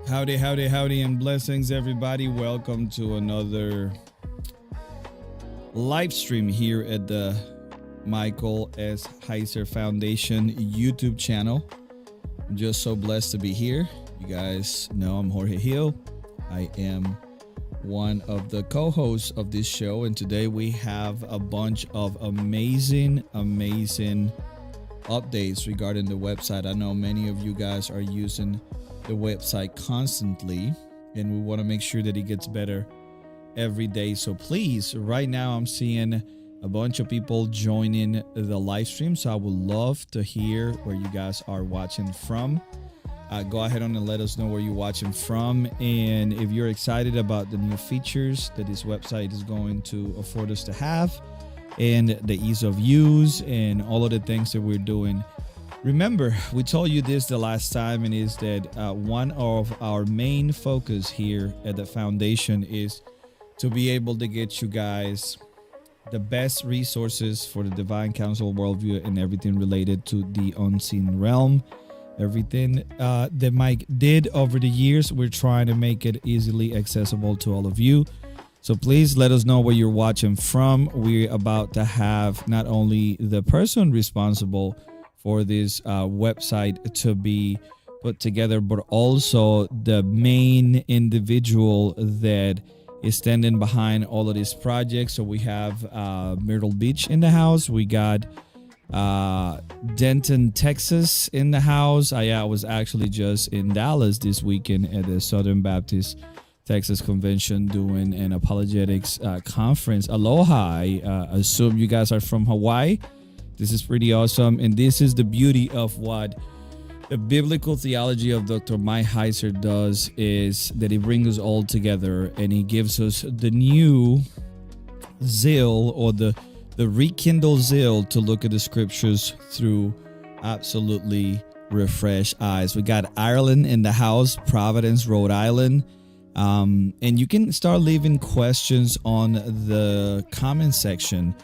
Howdy, howdy, howdy, and blessings, everybody. Welcome to another live stream here at the Michael S. Heiser Foundation YouTube channel. I'm just so blessed to be here. You guys know I'm Jorge Hill. I am one of the co-hosts of this show, and today we have a bunch of amazing updates regarding the website. I know many of you guys are using the website constantly, and we want to make sure that it gets better every day. So please, right now I'm seeing a bunch of people joining the live stream, so I would love to hear where you guys are watching from. Go ahead on and let us know where you're watching from, and if you're excited about the new features that this website is going to afford us to have, and the ease of use and all of the things that we're doing. Remember, we told you this the last time, and is that one of our main focus here at the foundation is to be able to get you guys the best resources for the divine counsel worldview and everything related to the unseen realm. Everything that Mike did over the years, we're trying to make it easily accessible to all of you. So please let us know where you're watching from. We're about to have not only the person responsible for this website to be put together, but also the main individual that is standing behind all of these projects. So we have Myrtle Beach in the house. We got Denton, Texas in the house. I was actually just in Dallas this weekend at the Southern Baptist Texas Convention doing an apologetics conference. Aloha. I assume you guys are from Hawaii. This is pretty awesome, and this is the beauty of what the biblical theology of Dr. Mike Heiser does, is that he brings us all together and he gives us the new zeal, or the rekindled zeal, to look at the scriptures through absolutely refreshed eyes. We got Ireland in the house, Providence, Rhode Island. And you can start leaving questions on the comment section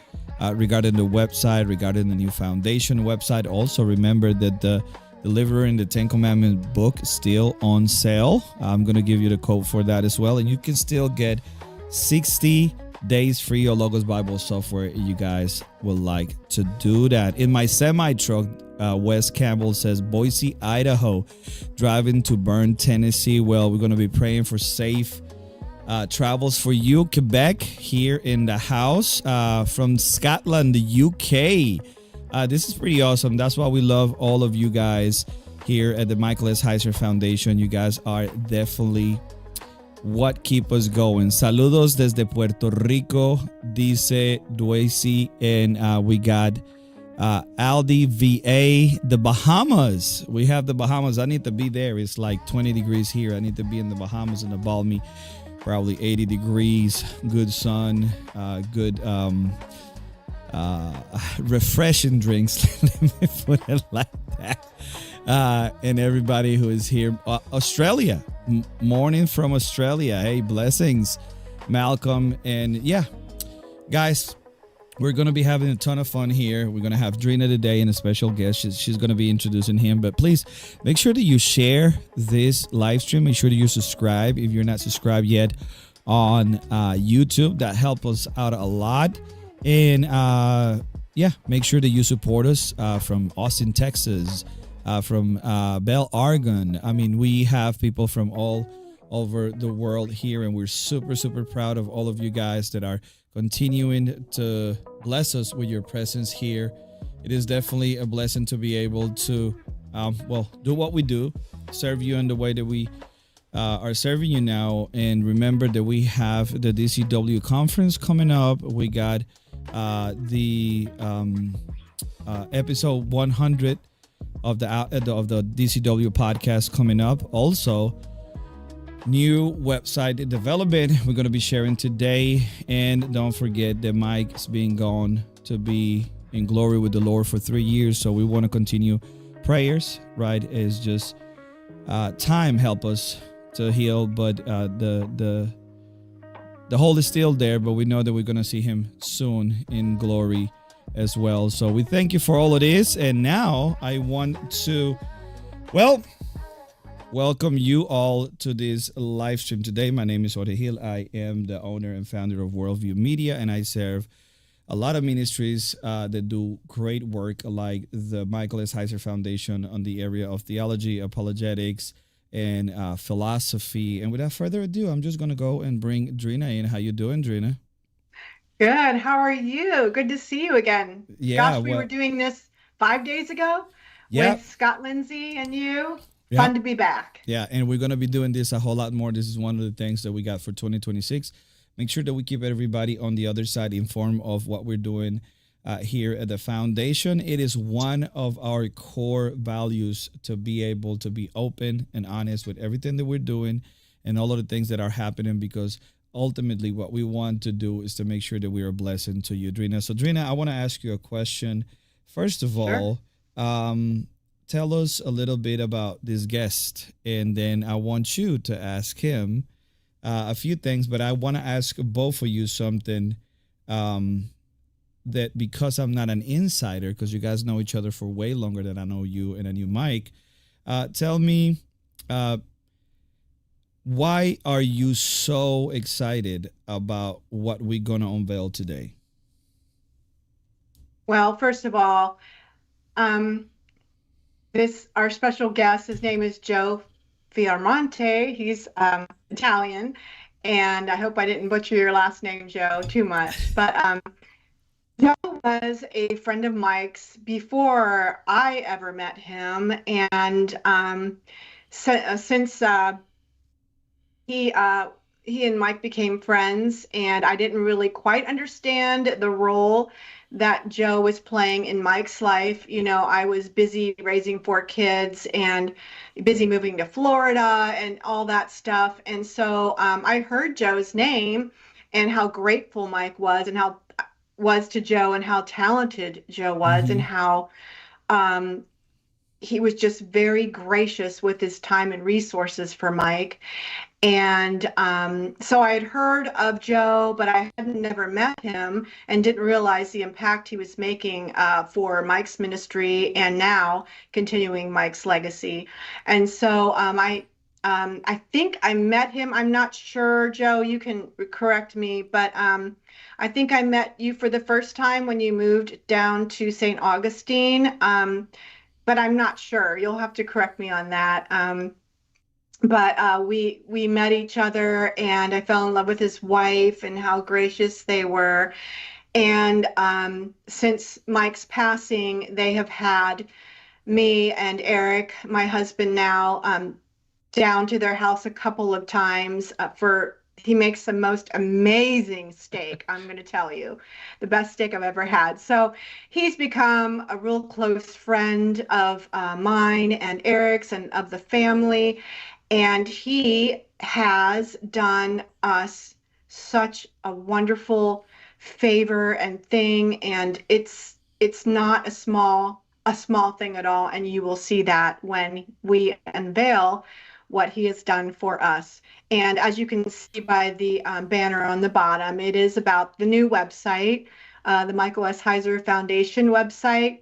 regarding the website, regarding the new foundation website. Also, remember that the Delivering the Ten Commandments book is still on sale. I'm going to give you the code for that as well. And you can still get 60 days free of Logos Bible software if you guys would like to do that. In my semi-truck, Wes Campbell says, Boise, Idaho, driving to Bern, Tennessee. Well, we're going to be praying for safe travels for you. Quebec here in the house. From Scotland, the UK. This is pretty awesome. That's why we love all of you guys here at the Michael S. Heiser Foundation. You guys are definitely what keep us going. Saludos desde Puerto Rico, dice Duesi, and we got Aldi VA, the Bahamas. We have the Bahamas. I need to be there. It's like 20 degrees here. I need to be in the Bahamas in the balmy, probably 80 degrees, good sun, good refreshing drinks. Let me put it like that. And everybody who is here, Australia, morning from Australia. Hey, blessings, Malcolm. And yeah, guys, we're going to be having a ton of fun here. We're going to have Drina today and a special guest. She's going to be introducing him. But please make sure that you share this live stream. Make sure that you subscribe if you're not subscribed yet on YouTube. That helps us out a lot. And yeah, make sure that you support us from Austin, Texas, from Bell, Oregon. I mean, we have people from all over the world here, and we're super proud of all of you guys that are continuing to bless us with your presence here. It is definitely a blessing to be able to, do what we do, serve you in the way that we are serving you now. And remember that we have the DCW conference coming up. We got the episode 100 of the DCW podcast coming up. Also, new website development we're going to be sharing today. And don't forget that Mike's been gone to be in glory with the Lord for 3 years. So we want to continue prayers, right? It's just time help us to heal, but the hold is still there, but we know that we're going to see him soon in glory as well. So we thank you for all of this. And now I want to, welcome you all to this live stream today. My name is Jorge Hill. I am the owner and founder of Worldview Media, and I serve a lot of ministries that do great work, like the Michael S. Heiser Foundation on the area of theology, apologetics, and philosophy. And without further ado, I'm just gonna go and bring Drina in. How you doing, Drina? Good. How are you? Good to see you again. Yeah, Gosh, we were well, doing this 5 days ago yeah, with Scott Lindsay and you. yeah, Fun to be back. yeah. And we're gonna be doing this a whole lot more. This is one of the things that we got for 2026. Make sure that we keep everybody on the other side informed of what we're doing here at the foundation. It is one of our core values to be able to be open and honest with everything that we're doing and all of the things that are happening, because ultimately what we want to do is to make sure that we are a blessing to you, Drina. So, Drina, I want to ask you a question. First of Sure. all, tell us a little bit about this guest, and then I want you to ask him a few things, but I want to ask both of you something, um, that, because I'm not an insider, because you guys know each other for way longer than I know you and I knew Mike. Tell me, uh, why are you so excited about what we're gonna unveil today? Well, first of all, um, this our special guest, his name is Joe Fiarmonte. He's Italian, and I hope I didn't butcher your last name, Joe, too much. But Joe was a friend of Mike's before I ever met him, and since he uh he and Mike became friends, and I didn't really quite understand the role that Joe was playing in Mike's life. You know, I was busy raising 4 kids and busy moving to Florida and all that stuff. And so I heard Joe's name and how grateful Mike was and how was to Joe and how talented Joe was and Mm-hmm. how um, he was just very gracious with his time and resources for Mike. And so I had heard of Joe, but I had never met him and didn't realize the impact he was making for Mike's ministry and now continuing Mike's legacy. And so I think I met him. I'm not sure, Joe, you can correct me, but I think I met you for the first time when you moved down to St. Augustine. But I'm not sure. You'll have to correct me on that. But we met each other, and I fell in love with his wife and how gracious they were. And since Mike's passing, they have had me and Eric, my husband now, down to their house a couple of times for he makes the most amazing steak. I'm going to tell you, the best steak I've ever had. So he's become a real close friend of mine and Eric's and of the family. And he has done us such a wonderful favor and thing. And it's not a small thing at all. And you will see that when we unveil what he has done for us. And as you can see by the banner on the bottom, it is about the new website, the Michael S. Heiser Foundation website.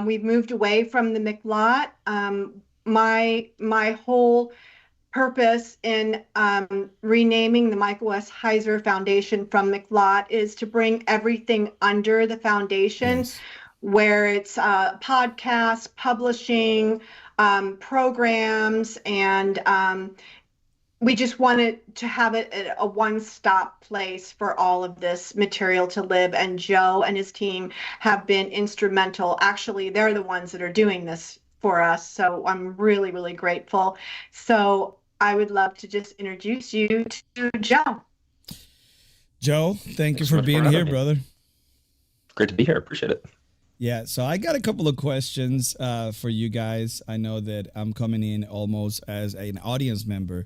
We've moved away from the McLot. My whole purpose in renaming the Michael S. Heiser Foundation from McLot is to bring everything under the foundation, Yes. where it's podcasts, publishing, programs, and we just wanted to have it at a one-stop place for all of this material to live. And Joe and his team have been instrumental. Actually, they're the ones that are doing this for us. So I'm really, really grateful. So I would love to just introduce you to Joe. Joe, thank you Thanks so for much for being having here, me. brother. Great to be here. Appreciate it. Yeah, so I got a couple of questions for you guys. I know that I'm coming in almost as an audience member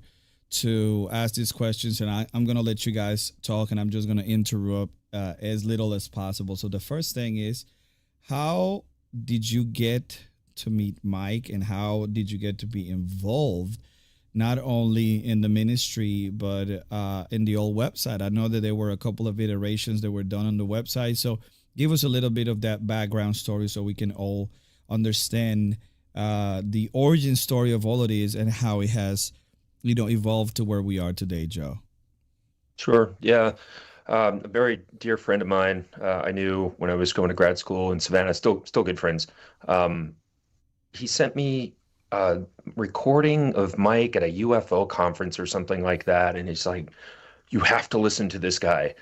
to ask these questions, and I'm going to let you guys talk, and I'm just going to interrupt as little as possible. So the first thing is, how did you get to meet Mike, and how did you get to be involved, not only in the ministry, but in the old website? I know that there were a couple of iterations that were done on the website. So give us a little bit of that background story so we can all understand the origin story of all of this and how it has, evolved to where we are today, Joe. Sure. Yeah. A very dear friend of mine, I knew when I was going to grad school in Savannah, still good friends. Um, he sent me a recording of Mike at a UFO conference or something like that, and he's like, "You have to listen to this guy."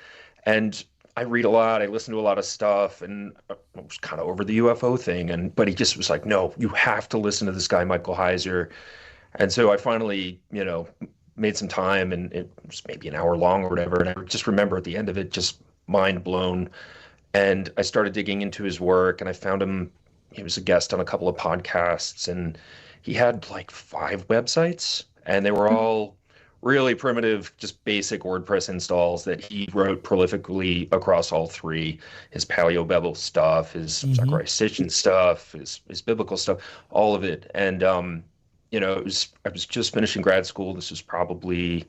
And I read a lot, I listen to a lot of stuff, and I was kind of over the UFO thing, but he just was like, "No, you have to listen to this guy, Michael Heiser." And so I finally, made some time, and it was maybe an hour long or whatever. And I just remember at the end of it, just mind blown. And I started digging into his work, and I found him. He was a guest on a couple of podcasts, and he had like 5 websites, and they were all really primitive, just basic WordPress installs that he wrote prolifically across all 3. His Paleo stuff, his Zachariah Sitchin stuff, his biblical stuff, all of it. And I was just finishing grad school. This was probably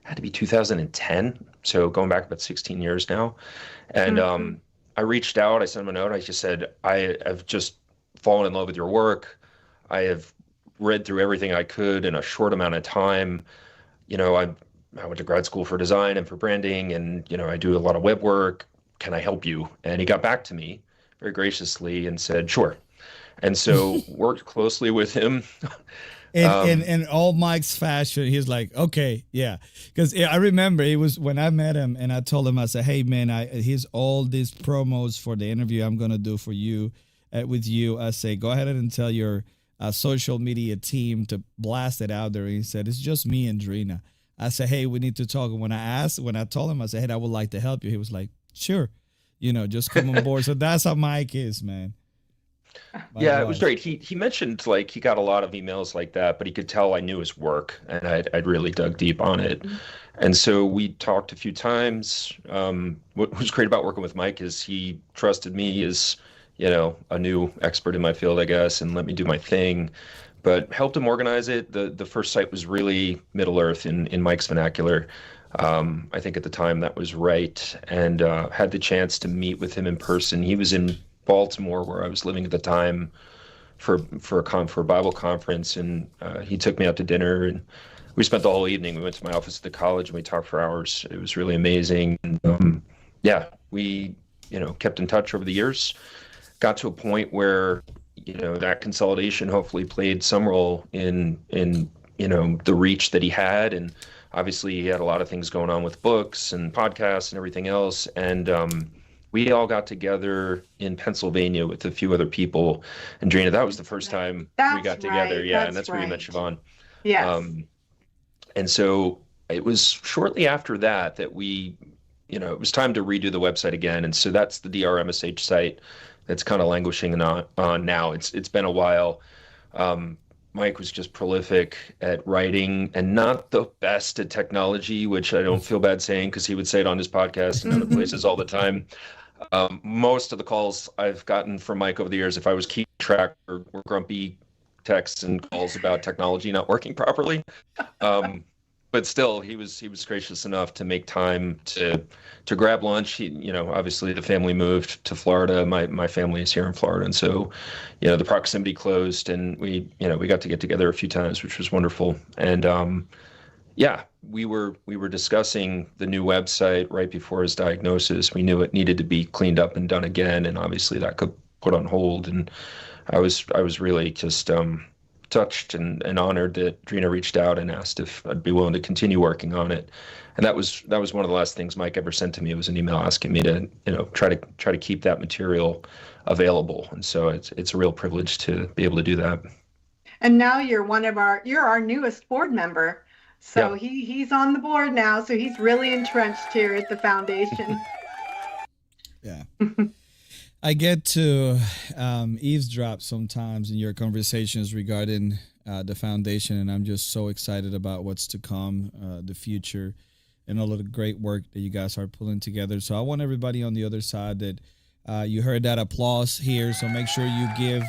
had to be 2010, so going back about 16 years now. And I reached out, I sent him a note. I just said, I have just fallen in love with your work. I have read through everything I could in a short amount of time. I went to grad school for design and for branding, and I do a lot of web work. Can I help you? And he got back to me very graciously and said, sure. And so worked closely with him. In all Mike's fashion, he's like, okay, yeah. Because I remember it was when I met him and I told him, I said, hey, man, here's all these promos for the interview I'm going to do for you, with you. I say, go ahead and tell your social media team to blast it out there. And he said, it's just me and Drina. I said, hey, we need to talk. And when I told him, I said, hey, I would like to help you. He was like, sure, just come on board. So that's how Mike is, man. Yeah, it was great. He mentioned like he got a lot of emails like that, but he could tell I knew his work, and I'd really dug deep on it. And so we talked a few times. What was great about working with Mike is he trusted me as, a new expert in my field, I guess, and let me do my thing, but helped him organize it. The first site was really Middle Earth in Mike's vernacular. I think at the time that was right, and had the chance to meet with him in person. He was in Baltimore, where I was living at the time, for a Bible conference, and he took me out to dinner, and we spent the whole evening. We went to my office at the college and we talked for hours. It was really amazing. And yeah, we kept in touch over the years. Got to a point where that consolidation hopefully played some role in the reach that he had, and obviously he had a lot of things going on with books and podcasts and everything else, and we all got together in Pennsylvania with a few other people. And Drina, that was the first time we got together. Right. Yeah, and that's where you met Siobhan. Yes. And so it was shortly after that we, it was time to redo the website again. And so that's the DRMSH site that's kind of languishing on now. It's been a while. Mike was just prolific at writing and not the best at technology, which I don't feel bad saying because he would say it on his podcast and other places all the time. Most of the calls I've gotten from Mike over the years, if I was keeping track, were grumpy texts and calls about technology not working properly. But still, he was gracious enough to make time to grab lunch. He, obviously the family moved to Florida. My family is here in Florida, and so, the proximity closed, and we got to get together a few times, which was wonderful. And yeah, we were discussing the new website right before his diagnosis. We knew it needed to be cleaned up and done again, and obviously that could put on hold. And I was really just touched and honored that Drina reached out and asked if I'd be willing to continue working on it. And that was one of the last things Mike ever sent to me. It was an email asking me to try to keep that material available. And so it's a real privilege to be able to do that. And now you're our newest board member. So yeah. he's on the board now. So he's really entrenched here at the foundation. Yeah. I get to eavesdrop sometimes in your conversations regarding the foundation, and I'm just so excited about what's to come, the future, and all of the great work that you guys are pulling together. So I want everybody on the other side that you heard that applause here, so make sure you give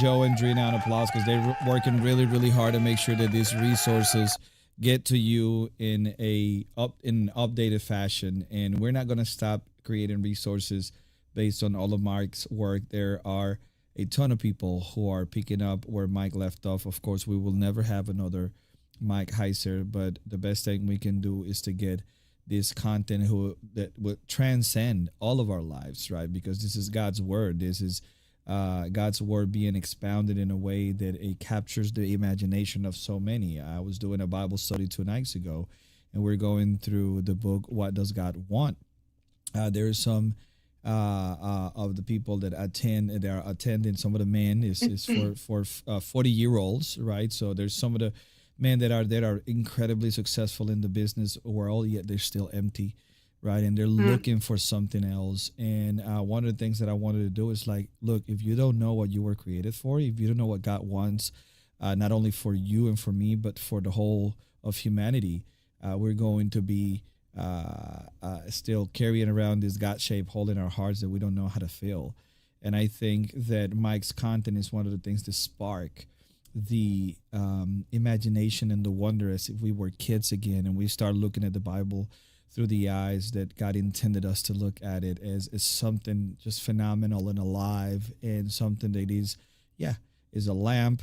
Joe and Drina an applause because they're working really, really hard to make sure that these resources get to you in an updated fashion. And we're not going to stop creating resources based on all of Mark's work. There are a ton of people who are picking up where Mike left off. Of course, we will never have another Mike Heiser, but the best thing we can do is to get this content that will transcend all of our lives, right? Because this is God's word. This is God's word being expounded in a way that it captures the imagination of so many. I was doing a Bible study 2 nights ago, and we're going through the book "What Does God Want." There's some of the people that attend. They are attending. Some of the men is for 40-year-olds, right? So there's some of the men that are incredibly successful in the business world, yet they're still empty, right? And they're looking for something else. And one of the things that I wanted to do is like, look, if you don't know what you were created for, if you don't know what God wants, not only for you and for me, but for the whole of humanity, we're going to be still carrying around this God-shaped hole in our hearts that we don't know how to fill. And I think that Mike's content is one of the things that spark the imagination and the wonder as if we were kids again, and we start looking at the Bible through the eyes that God intended us to look at it as something just phenomenal and alive, and something that is a lamp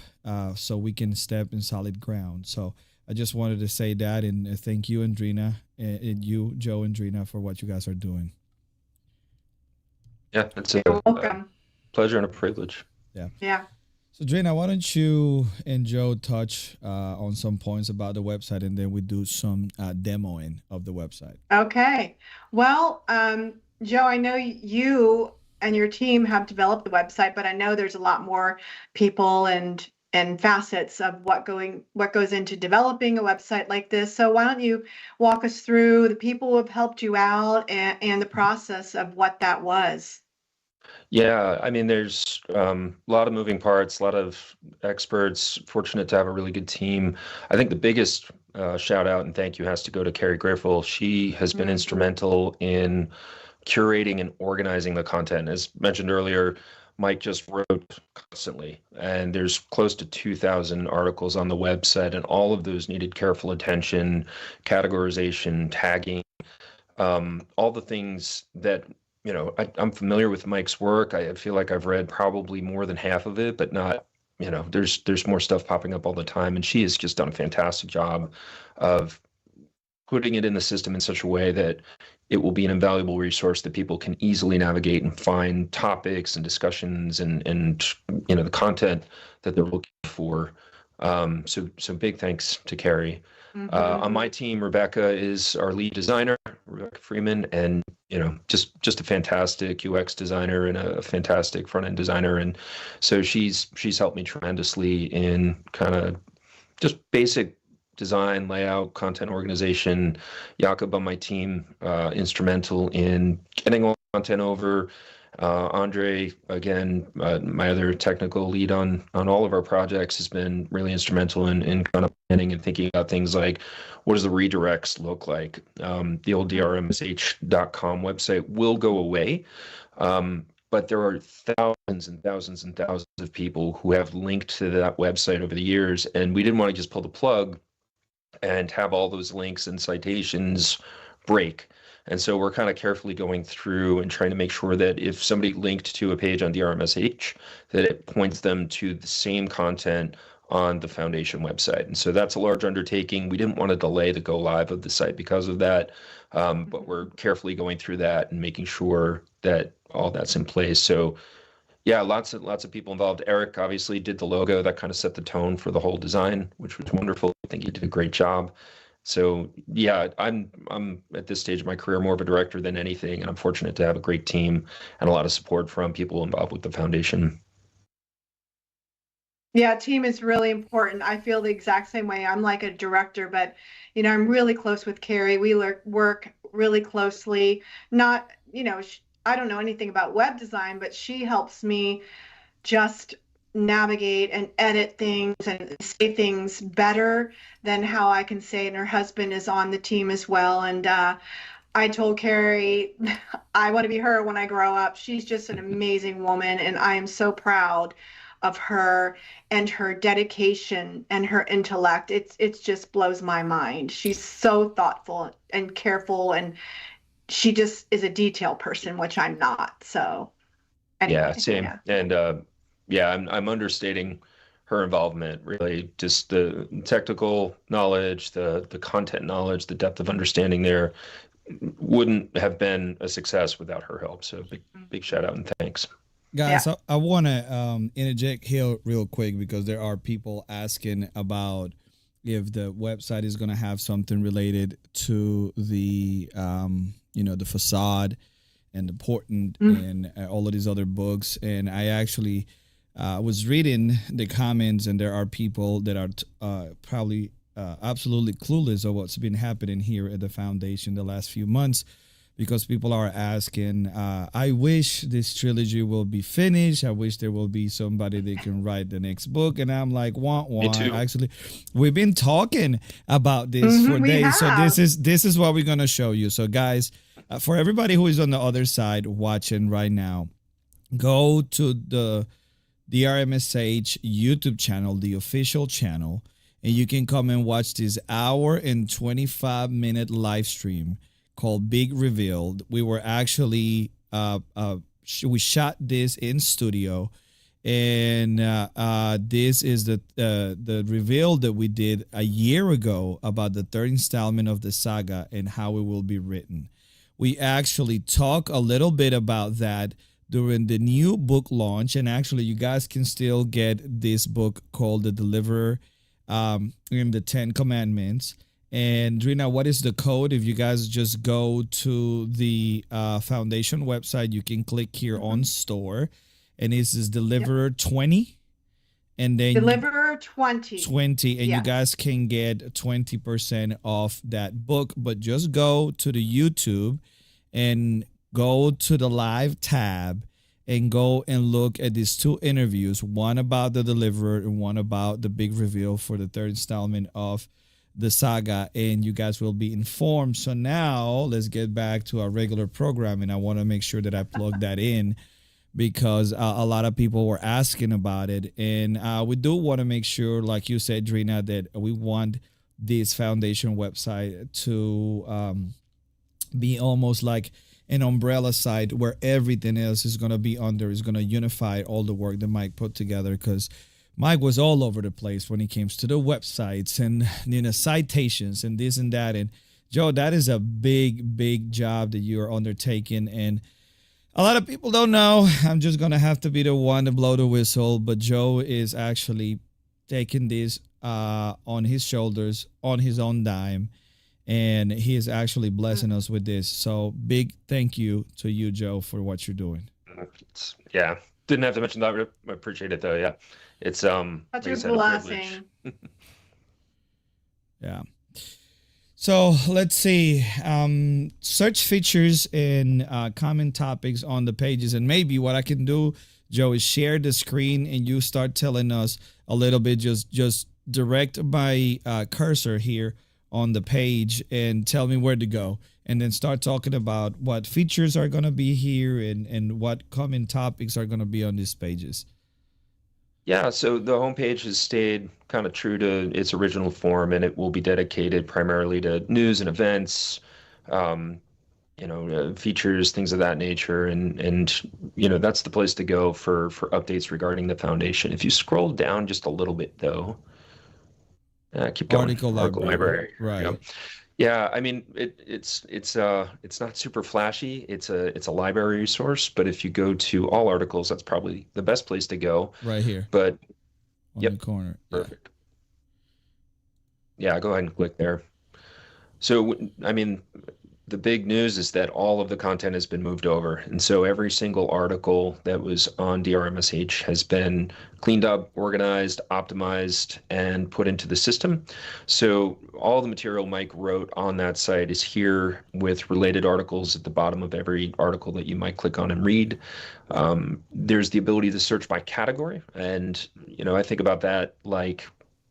so we can step in solid ground. So I just wanted to say that, and thank you, Andrina, and you, Joe and Drina, for what you guys are doing. Yeah, it's You're welcome. pleasure and a privilege. Yeah. So, Drina, why don't you and Joe touch on some points about the website, and then we do some demoing of the website. Okay. Well, Joe, I know you and your team have developed the website, but I know there's a lot more people and facets of what goes into developing a website like this. So why don't you walk us through the people who have helped you out and the process of what that was? Yeah, I mean, there's a lot of moving parts, a lot of experts. Fortunate to have a really good team. I think the biggest shout out and thank you has to go to Carrie Griffel. She has been instrumental in curating and organizing the content. As mentioned earlier, Mike just wrote constantly, and there's close to 2,000 articles on the website, and all of those needed careful attention, categorization, tagging, all the things that I'm familiar with Mike's work. I feel like I've read probably more than half of it, but not, there's more stuff popping up all the time. And she has just done a fantastic job of putting it in the system in such a way that it will be an invaluable resource that people can easily navigate and find topics and discussions and the content that they're looking for. So big thanks to Carrie. On my team, Rebecca is our lead designer, Rebecca Freeman, and just a fantastic UX designer and a fantastic front end designer, and so she's helped me tremendously in kind of just basic design, layout, content organization. Jakob on my team, instrumental in getting all the content over. Andre, again, my other technical lead on all of our projects, has been really instrumental in kind of planning and thinking about things like, what does the redirects look like? The old drmsh.com website will go away, but there are thousands and thousands and thousands of people who have linked to that website over the years, and we didn't want to just pull the plug and have all those links and citations break. And so we're kind of carefully going through and trying to make sure that if somebody linked to a page on DRMSH, that it points them to the same content on the foundation website. And so that's a large undertaking. We didn't want to delay the go live of the site because of that, but we're carefully going through that and making sure that all that's in place. So yeah, lots of people involved. Eric obviously did the logo. That kind of set the tone for the whole design, which was wonderful. I think he did a great job. So yeah, I'm at this stage of my career more of a director than anything, and I'm fortunate to have a great team and a lot of support from people involved with the foundation. Yeah, team is really important. I feel the exact same way. I'm like a director, but I'm really close with Carrie. We work really closely. Not, I don't know anything about web design, but she helps me just navigate and edit things and say things better than how I can say it. And her husband is on the team as well. And I told Carrie, I want to be her when I grow up. She's just an amazing woman, and I am so proud of her and her dedication and her intellect. It just blows my mind. She's so thoughtful and careful, and she just is a detail person, which I'm not. So anyway, yeah, same. yeah. And yeah, I'm understating her involvement, really. Just the technical knowledge, the content knowledge, the depth of understanding there wouldn't have been a success without her help. So big shout out and thanks. Guys, Yeah. I want to interject here real quick because there are people asking about if the website is going to have something related to the the facade and the portent Mm. and all of these other books. And I actually was reading the comments, and there are people that are probably absolutely clueless of what's been happening here at the foundation the last few months, because people are asking, I wish this trilogy will be finished. I wish there will be somebody that can write the next book. And I'm like, want Me one. too. Actually, we've been talking about this for We days. So have. this is what we're gonna show you. So guys, for everybody who is on the other side watching right now, go to the RMSH YouTube channel, the official channel, and you can come and watch this hour and 25-minute live stream called Big Revealed. We were actually we shot this in studio, and this is the reveal that we did a year ago about the third installment of the saga and how it will be written. We actually talk a little bit about that during the new book launch, and actually you guys can still get this book called The Deliverer in the 10 Commandments. And Drina, what is the code? If you guys just go to the foundation website, you can click here on store, and this is Yep. Deliverer 20, and then Deliverer 20. 20, and you Yes. guys can get 20% off that book. But just go to the YouTube and go to the live tab and go and look at these two interviews, one about the Deliverer and one about the big reveal for the third installment of the saga, and you guys will be informed. So now let's get back to our regular programming. I want to make sure that I plug that in because a lot of people were asking about it, and we do want to make sure, like you said, Drina, that we want this foundation website to be almost like an umbrella site where everything else is going to be under, is going to unify all the work that Mike put together, because Mike was all over the place when it comes to the websites and citations and this and that. And Joe, that is a big job that you're undertaking, and a lot of people don't know. I'm just gonna have to be the one to blow the whistle, but Joe is actually taking this on his shoulders, on his own dime, and he is actually blessing us with this. So big thank you to you, Joe, for what you're doing. Yeah, didn't have to mention that. I appreciate it though. Yeah, it's Such like I a said, a privilege. blessing. Yeah. So let's see. Search features and common topics on the pages. And maybe what I can do, Joe, is share the screen and you start telling us a little bit. Just direct my cursor here on the page and tell me where to go. And then start talking about what features are going to be here and what common topics are going to be on these pages. Yeah, so the homepage has stayed kind of true to its original form, and it will be dedicated primarily to news and events, um, features, things of that nature, and that's the place to go for updates regarding the foundation. If you scroll down just a little bit, though, keep going. Article Article library. library. Right. Yeah, I mean it's not super flashy. It's a library resource, but if you go to all articles, that's probably the best place to go. Right here But on yep, the corner. Yeah. perfect. Yeah, go ahead and click there. So, I mean, the big news is that all of the content has been moved over. And so every single article that was on DRMSH has been cleaned up, organized, optimized, and put into the system. So all the material Mike wrote on that site is here with related articles at the bottom of every article that you might click on and read. There's the ability to search by category. And, I think about that like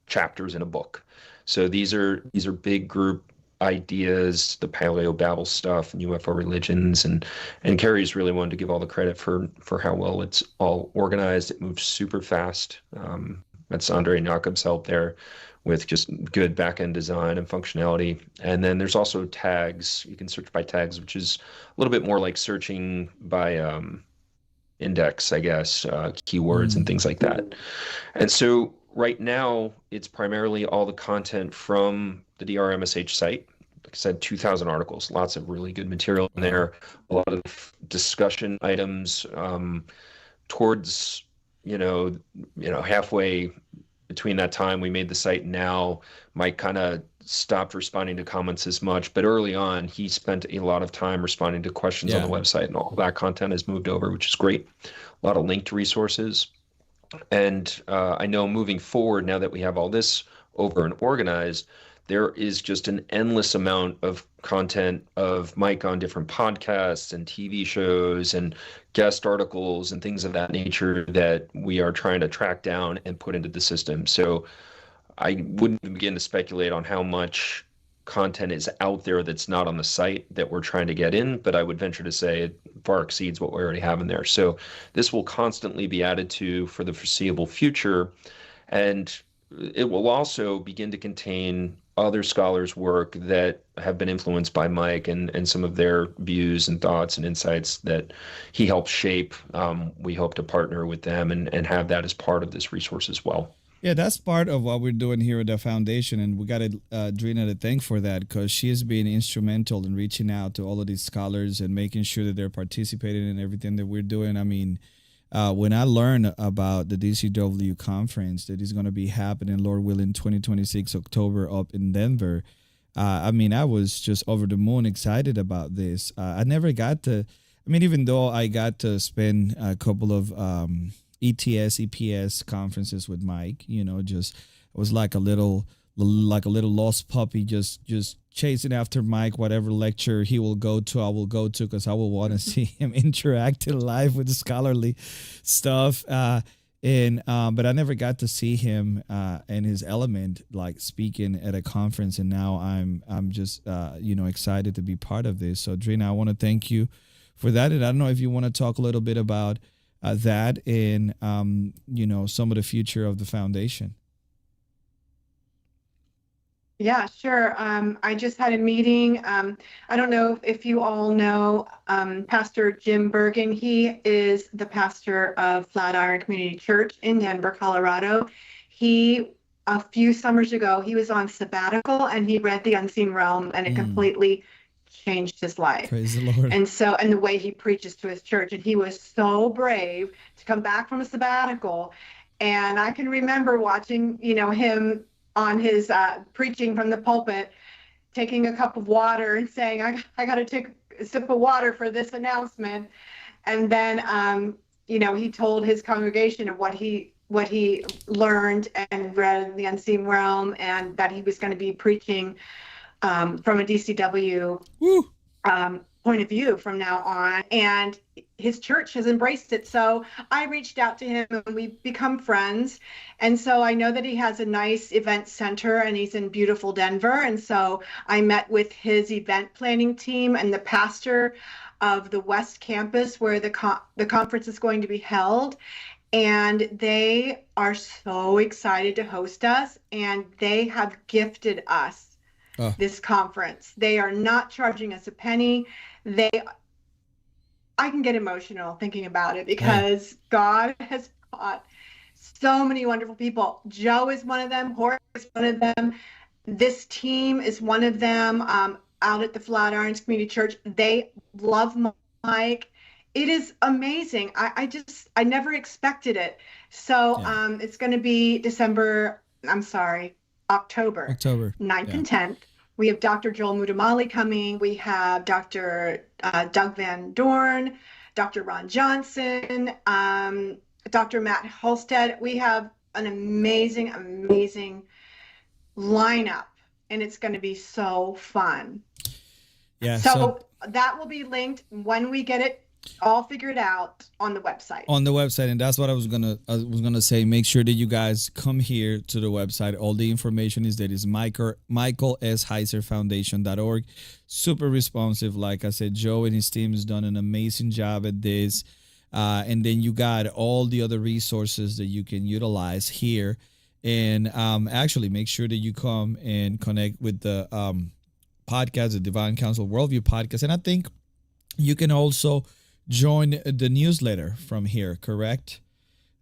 chapters in a book. So these are big group ideas, the Paleo Babel stuff and UFO religions, and Carrie's really wanted to give all the credit for how well it's all organized. It moves super fast. That's Andre Jakob's help there with just good back-end design and functionality. And then there's also tags. You can search by tags, which is a little bit more like searching by index, I guess, keywords and things like that. And so right now, it's primarily all the content from the DRMSH site. Like I said, 2,000 articles, lots of really good material in there, a lot of discussion items towards, halfway between that time we made the site and now, Mike kind of stopped responding to comments as much, but early on he spent a lot of time responding to questions on the website, and all that content has moved over, which is great. A lot of linked resources. And I know moving forward, now that we have all this over and organized, there is just an endless amount of content of Mike on different podcasts and TV shows and guest articles and things of that nature that we are trying to track down and put into the system. So I wouldn't begin to speculate on how much content is out there that's not on the site that we're trying to get in, but I would venture to say it far exceeds what we already have in there. So this will constantly be added to for the foreseeable future, and it will also begin to contain other scholars' work that have been influenced by Mike and some of their views and thoughts and insights that he helped shape. We hope to partner with them and have that as part of this resource as well. Yeah, that's part of what we're doing here at the foundation, and we got Drina to thank for that, because she has been instrumental in reaching out to all of these scholars and making sure that they're participating in everything that we're doing. I mean, when I learned about the DCW conference that is going to be happening, Lord willing, 2026 October up in Denver, I mean, I was just over the moon excited about this. I never got to, I mean, even though I got to spend a couple of ETS, EPS conferences with Mike, just it was like a little lost puppy, just chasing after Mike. Whatever lecture he will go to, I will go to, because I will want to see him interacting live with the scholarly stuff. But I never got to see him in his element, like speaking at a conference. And now I'm just excited to be part of this. So Drina, I want to thank you for that. And I don't know if you want to talk a little bit about that and some of the future of the foundation. Yeah, sure. I just had a meeting. I don't know if you all know Pastor Jim Bergen. He is the pastor of Flatiron Community Church in Denver, Colorado. A few summers ago, he was on sabbatical and he read The Unseen Realm, and it completely changed his life. Praise the Lord. And the way he preaches to his church, and he was so brave to come back from a sabbatical. And I can remember watching, him on his preaching from the pulpit, taking a cup of water and saying, I got to take a sip of water for this announcement. And then, he told his congregation of what he learned and read in The Unseen Realm, and that he was going to be preaching from a DCW point of view from now on. And his church has embraced it. So I reached out to him and we've become friends. And so I know that he has a nice event center and he's in beautiful Denver. And so I met with his event planning team and the pastor of the West Campus where the conference is going to be held. And they are so excited to host us, and they have gifted us this conference. They are not charging us a penny. I can get emotional thinking about it, because God has brought so many wonderful people. Joe is one of them. Jorge is one of them. This team is one of them out at the Flatirons Community Church. They love Mike. It is amazing. I never expected it. So it's going to be October 9th and 10th. We have Dr. Joel Mutamali coming. We have Dr. Doug Van Dorn, Dr. Ron Johnson, Dr. Matt Holstead. We have an amazing, amazing lineup, and it's going to be so fun. Yeah. So that will be linked when we get it all figured out on the website. And that's what I was gonna say. Make sure that you guys come here to the website. All the information is there. Is Michael S. Heiser Foundation.org. Super responsive. Like I said, Joe and his team has done an amazing job at this. And then you got all the other resources that you can utilize here. And actually make sure that you come and connect with the podcast, the Divine Counsel Worldview podcast. And I think you can also join the newsletter from here, correct?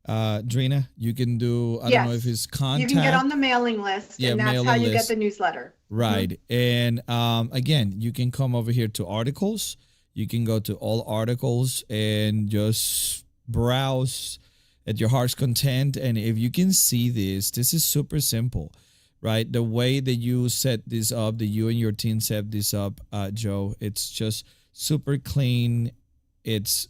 Drina, you can do, I don't know if Yes. it's You can get on contact. the mailing list, Yeah, and that's how mailing you get list. the newsletter. Right. And again, you can come over here to articles. You can go to all articles and just browse at your heart's content. And if you can see this is super simple, right? The way that you set this up, that you and your team set this up, Joe, it's just super clean. It's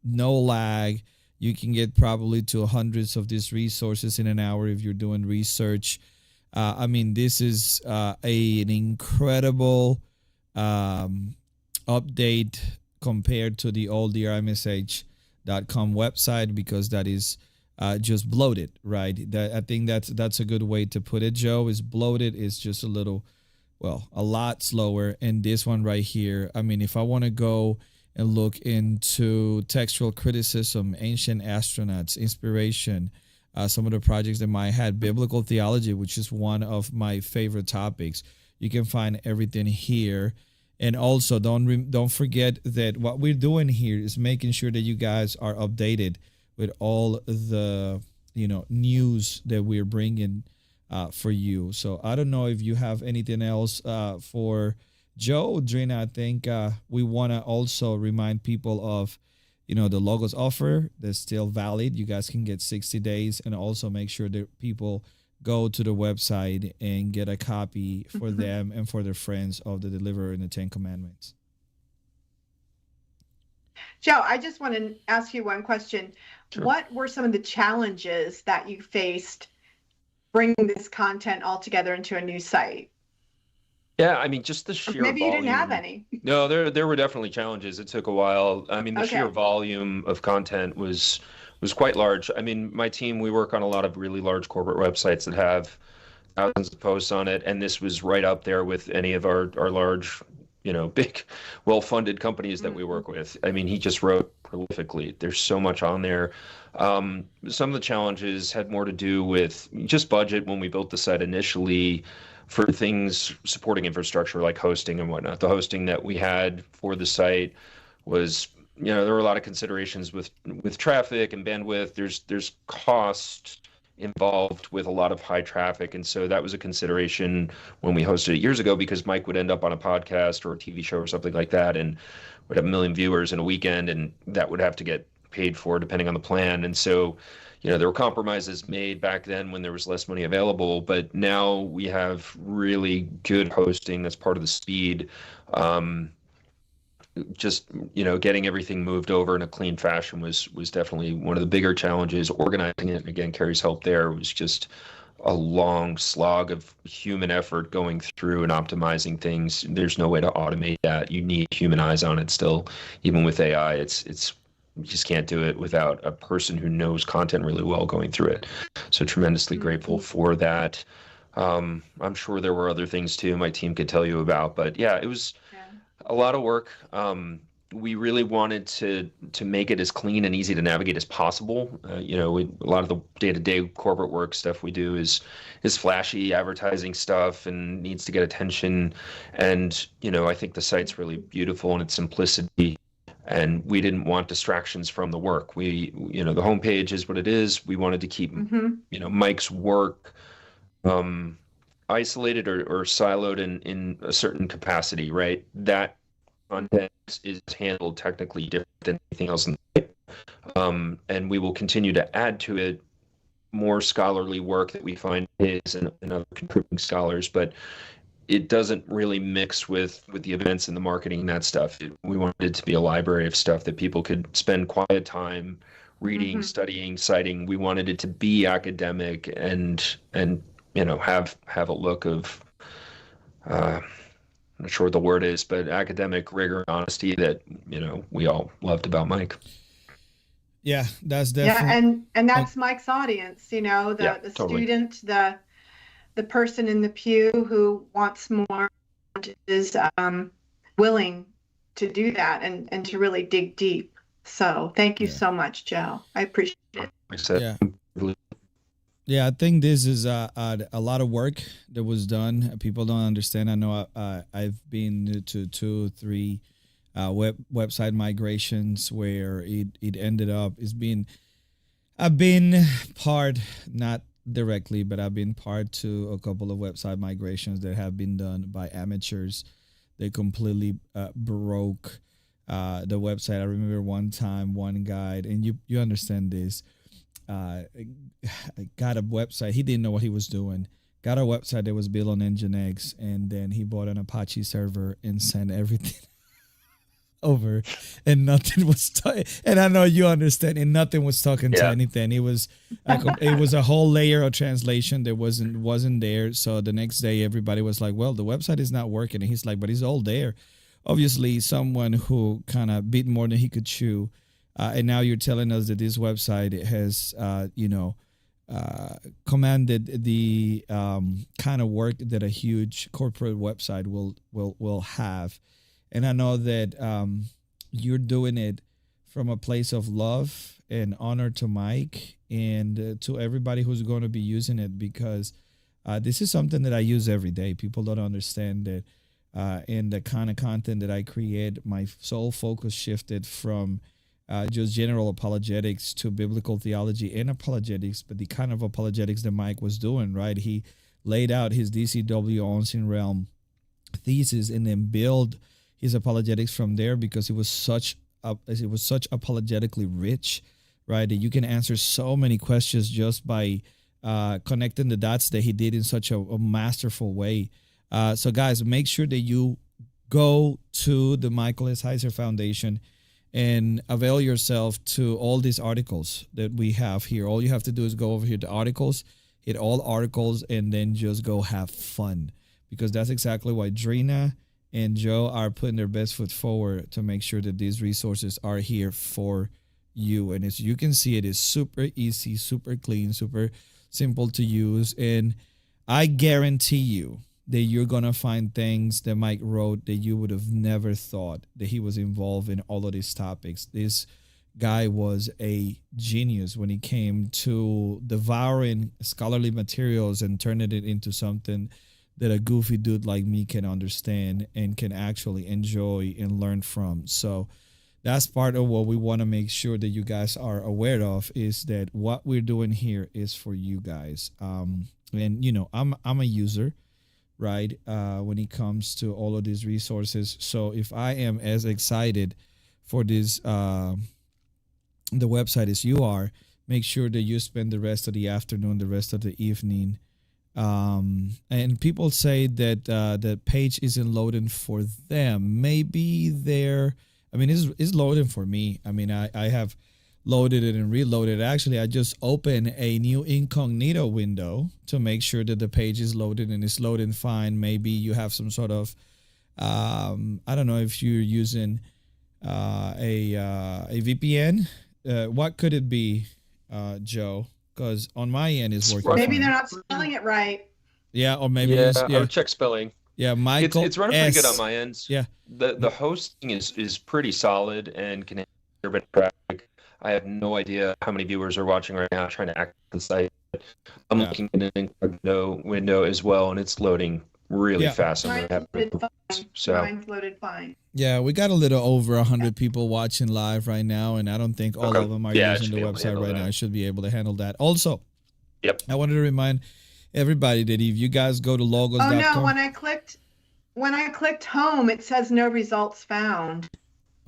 no lag. You can get probably to hundreds of these resources in an hour if you're doing research. I mean, this is an incredible update compared to the old drmsh.com website, because that is just bloated, right? I think that's a good way to put it, Joe. Is bloated. Is just a little, well, a lot slower. And this one right here, I mean, if I want to go and look into textual criticism, ancient astronauts, inspiration, some of the projects that might had biblical theology, which is one of my favorite topics. You can find everything here. And also, don't forget that what we're doing here is making sure that you guys are updated with all the news that we're bringing for you. So I don't know if you have anything else for Joe, Drina. I think we want to also remind people of the logos offer that's still valid. You guys can get 60 days, and also make sure that people go to the website and get a copy for them and for their friends of the Deliverer and the Ten Commandments. Joe, I just want to ask you one question. Sure. What were some of the challenges that you faced bringing this content all together into a new site? Yeah, I mean, just the sheer Maybe you didn't have volume. any. No, there were definitely challenges. It took a while. I mean, the sheer Okay. volume of content was quite large. I mean, my team, we work on a lot of really large corporate websites that have thousands of posts on it, and this was right up there with any of our large, big, well-funded companies that we work with. I mean, he just wrote prolifically. There's so much on there. Some of the challenges had more to do with just budget when we built the site initially for things supporting infrastructure like hosting and whatnot. The hosting that we had for the site was, there were a lot of considerations with traffic and bandwidth. There's cost involved with a lot of high traffic, and so that was a consideration when we hosted it years ago, because Mike would end up on a podcast or a TV show or something like that and would have 1 million viewers in a weekend, and that would have to get paid for depending on the plan. And so there were compromises made back then when there was less money available, but now we have really good hosting that's part of the speed. Just getting everything moved over in a clean fashion was definitely one of the bigger challenges. Organizing it, again, Carrie's help there was just a long slog of human effort going through and optimizing things. There's no way to automate that. You need human eyes on it still. Even with AI, it's you just can't do it without a person who knows content really well going through it. So tremendously grateful for that. I'm sure there were other things too my team could tell you about, but yeah, it was a lot of work. We really wanted to make it as clean and easy to navigate as possible. A lot of the day-to-day corporate work stuff we do is flashy advertising stuff and needs to get attention. And I think the site's really beautiful in its simplicity, and we didn't want distractions from the work. The homepage is what it is. We wanted to keep Mike's work isolated or siloed in a certain capacity, right? That content is handled technically different than anything else in the site. And we will continue to add to it more scholarly work that we find is and other contributing scholars, but it doesn't really mix with the events and the marketing and that stuff. We wanted it to be a library of stuff that people could spend quiet time reading, studying, citing. We wanted it to be academic and have a look of I'm not sure what the word is, but academic rigor and honesty that we all loved about Mike. Yeah, that's definitely. Yeah, and that's Mike's audience. The totally. Student, the person in the pew who wants more, is willing to do that and to really dig deep. So thank you so much, Joe. I appreciate it. Yeah, I think this is a lot of work that was done. People don't understand. I know I've been to 2, 3 website migrations where it ended up is being. I've been part, not directly, but I've been part to a couple of website migrations that have been done by amateurs. They completely broke the website. I remember one time, one guy, and you understand this, got a website. He didn't know what he was doing. Got a website that was built on Nginx, and then he bought an Apache server and sent everything over, and nothing was and I know you understand, and nothing was talking to anything. It was a whole layer of translation that wasn't there. So the next day everybody was like, well, the website is not working, and he's like, but it's all there. Obviously someone who kind of bit more than he could chew, and now you're telling us that this website has commanded the kind of work that a huge corporate website will have. And I know that you're doing it from a place of love and honor to Mike and to everybody who's going to be using it, because this is something that I use every day. People don't understand that in the kind of content that I create, my sole focus shifted from just general apologetics to biblical theology and apologetics, but the kind of apologetics that Mike was doing, right? He laid out his DCW Unseen Realm thesis and then build his apologetics from there, because it was such apologetically rich, right? That you can answer so many questions just by connecting the dots that he did in such a masterful way. So guys, make sure that you go to the Michael S. Heiser Foundation and avail yourself to all these articles that we have here. All you have to do is go over here to articles, hit all articles, and then just go have fun, because that's exactly why Drina and Joe are putting their best foot forward to make sure that these resources are here for you. And as you can see, it is super easy, super clean, super simple to use. And I guarantee you that you're going to find things that Mike wrote that you would have never thought that he was involved in all of these topics. This guy was a genius when he came to devouring scholarly materials and turning it into something that a goofy dude like me can understand and can actually enjoy and learn from. So that's part of what we want to make sure that you guys are aware of, is that what we're doing here is for you guys. And I'm a user, right? When it comes to all of these resources. So if I am as excited for this, the website as you are, make sure that you spend the rest of the afternoon, the rest of the evening. And people say that the page isn't loading for them. Maybe it's loading for me. I mean, I have loaded it and reloaded it. Actually, I just opened a new incognito window to make sure that the page is loaded, and it's loading fine. Maybe you have some sort of, I don't know if you're using a VPN. What could it be, Joe? Because on my end it's working. Maybe fine. they're not spelling it right. Yeah, or maybe I would check spelling. Yeah, Michael. It's running pretty good on my end. Yeah, the hosting is pretty solid and can handle a bit of traffic. I have no idea how many viewers are watching right now. Trying to access the site. I'm looking at an incognito window as well, and it's loading really fast. Mine's loaded fine. Yeah, we got a little over 100 people watching live right now, and I don't think all of them are using the website right now. I should be able to handle that. Also, I wanted to remind everybody that if you guys go to logos.com. Oh no, when I clicked home, it says no results found.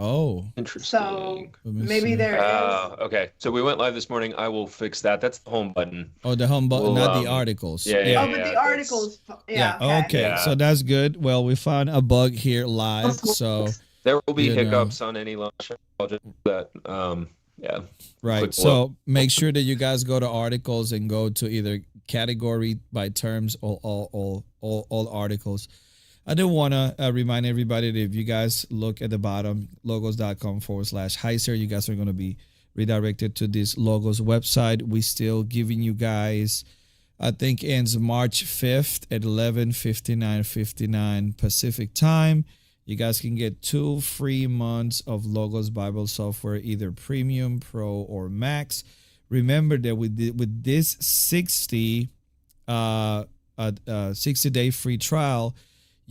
Oh, interesting. So maybe there is. Okay, so we went live this morning. I will fix that. That's the home button. Oh, the home button, not the articles. But the articles. Okay, so that's good. Well, we found a bug here live, so there will be hiccups on any launch. That right. So make sure that you guys go to articles and go to either category by terms or all articles. I do want to remind everybody that if you guys look at the bottom, logos.com/Heiser, you guys are going to be redirected to this Logos website. We still giving you guys, I think ends March 5th at 11:59 Pacific time. You guys can get 2 free months of Logos Bible software, either Premium, Pro, or Max. Remember that with this 60-day free trial,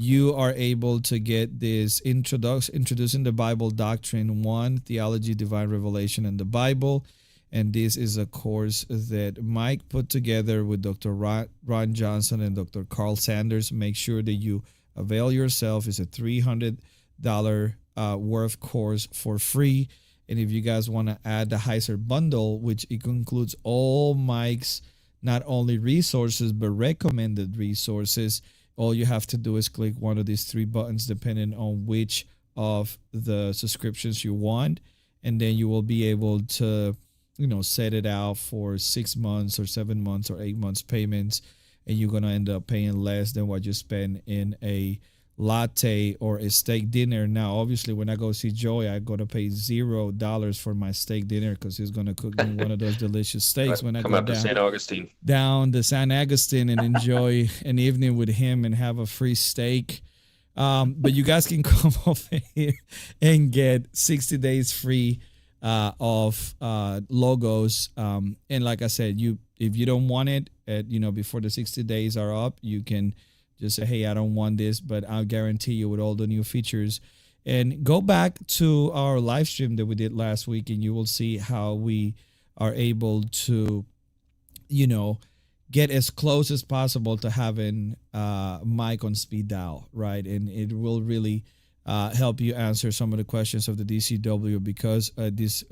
you are able to get this introducing the Bible doctrine 1, theology, divine revelation, and the Bible. And this is a course that Mike put together with Dr. Ron Johnson and Dr. Carl Sanders. Make sure that you avail yourself. It's a $300 worth course for free. And if you guys want to add the Heiser bundle, which it includes all Mike's not only resources but recommended resources, all you have to do is click one of these 3 buttons depending on which of the subscriptions you want, and then you will be able to set it out for 6 months or 7 months or 8 months payments, and you're going to end up paying less than what you spend in a latte or a steak dinner. Now, obviously, when I go see Joey, I'm going to pay $0 for my steak dinner because he's going to cook me one of those delicious steaks when I come go up to St. Augustine. Down to San Agustin and enjoy an evening with him and have a free steak. But you guys can come over here and get 60 days free of logos. And like I said, if you don't want it before the 60 days are up, you can just say, hey, I don't want this, but I'll guarantee you with all the new features. And go back to our live stream that we did last week, and you will see how we are able to, get as close as possible to having Mike on speed dial, right? And it will really help you answer some of the questions of the DCW because this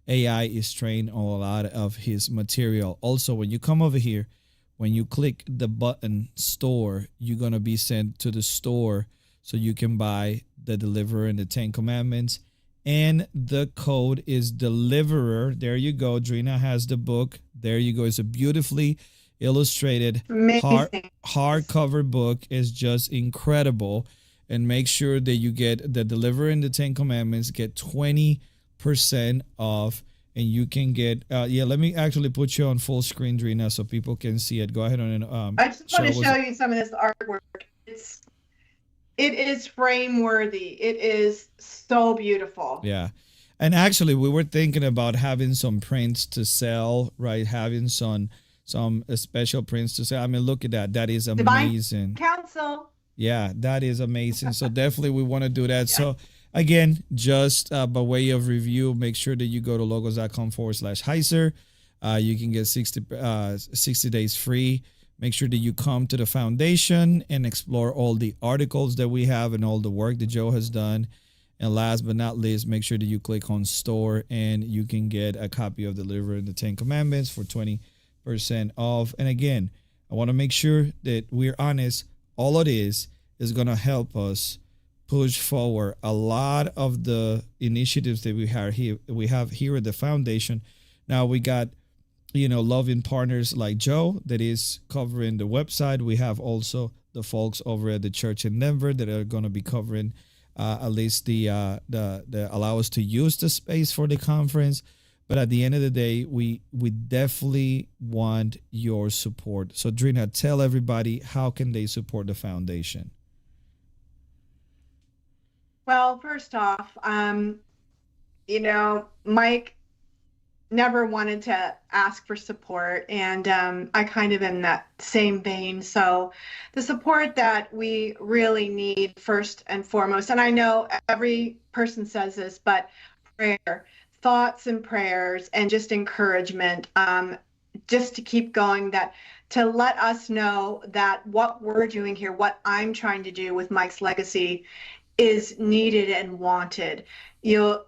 AI is trained on a lot of his material. Also, when you come over here, when you click the button store, you're going to be sent to the store so you can buy the Deliverer and the 10 Commandments. And the code is Deliverer. There you go. Drina has the book. There you go. It's a beautifully illustrated hardcover book. It's just incredible. And make sure that you get the Deliverer and the 10 Commandments. Get 20% off. And you can get, let me actually put you on full screen, Drina, so people can see it. Go ahead and I just want to show you some of this artwork. It is frame worthy. It is so beautiful. Yeah. And actually, we were thinking about having some prints to sell, right? Having some special prints to sell. I mean, look at that. That is amazing. Divine Council. Yeah, that is amazing. So definitely we want to do that. Yeah. So again, just by way of review, make sure that you go to logos.com/Heiser. You can get 60 days free. Make sure that you come to the foundation and explore all the articles that we have and all the work that Joe has done. And last but not least, make sure that you click on store and you can get a copy of Deliver and the 10 Commandments for 20% off. And again, I want to make sure that we're honest. All it is going to help us push forward a lot of the initiatives that we have here at the foundation. Now we got, loving partners like Joe that is covering the website. We have also the folks over at the church in Denver that are going to be covering at least the allow us to use the space for the conference. But at the end of the day, we definitely want your support. So Drina, tell everybody, how can they support the foundation? Well, first off, Mike never wanted to ask for support, and I kind of in that same vein. So the support that we really need first and foremost, and I know every person says this, but prayer, thoughts and prayers, and just encouragement, just to keep going, that to let us know that what we're doing here, what I'm trying to do with Mike's legacy, is needed and wanted. I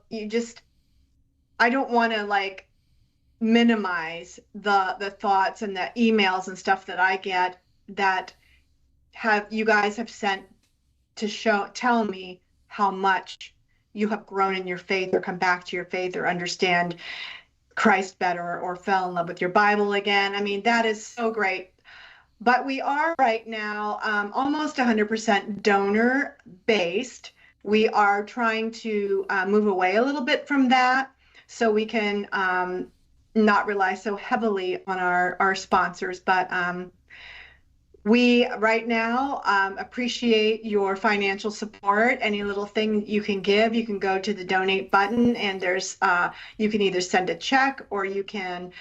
don't want to minimize the thoughts and the emails and stuff that I get that you guys have sent to tell me how much you have grown in your faith or come back to your faith or understand Christ better or fell in love with your Bible again. I mean, that is so great. But we are right now almost 100% donor based. We are trying to move away a little bit from that so we can not rely so heavily on our sponsors. But We right now appreciate your financial support. Any little thing you can give, you can go to the donate button, and you can either send a check or you can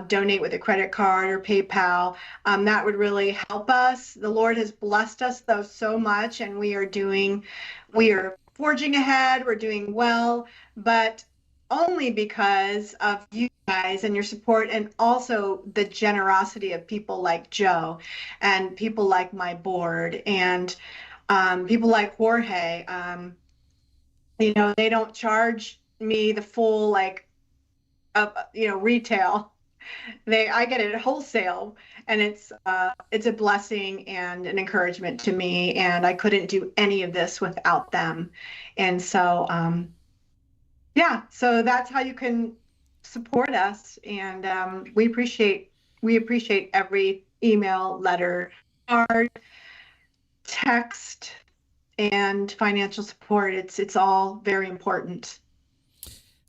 donate with a credit card or PayPal. That would really help us. The Lord has blessed us though so much, and we are forging ahead. We're doing well, but only because of you guys and your support, and also the generosity of people like Joe and people like my board and people like Jorge. They don't charge me the full retail. I get it at wholesale, and it's a blessing and an encouragement to me. And I couldn't do any of this without them. And so yeah, so that's how you can support us. And we appreciate every email, letter, card, text, and financial support. It's all very important.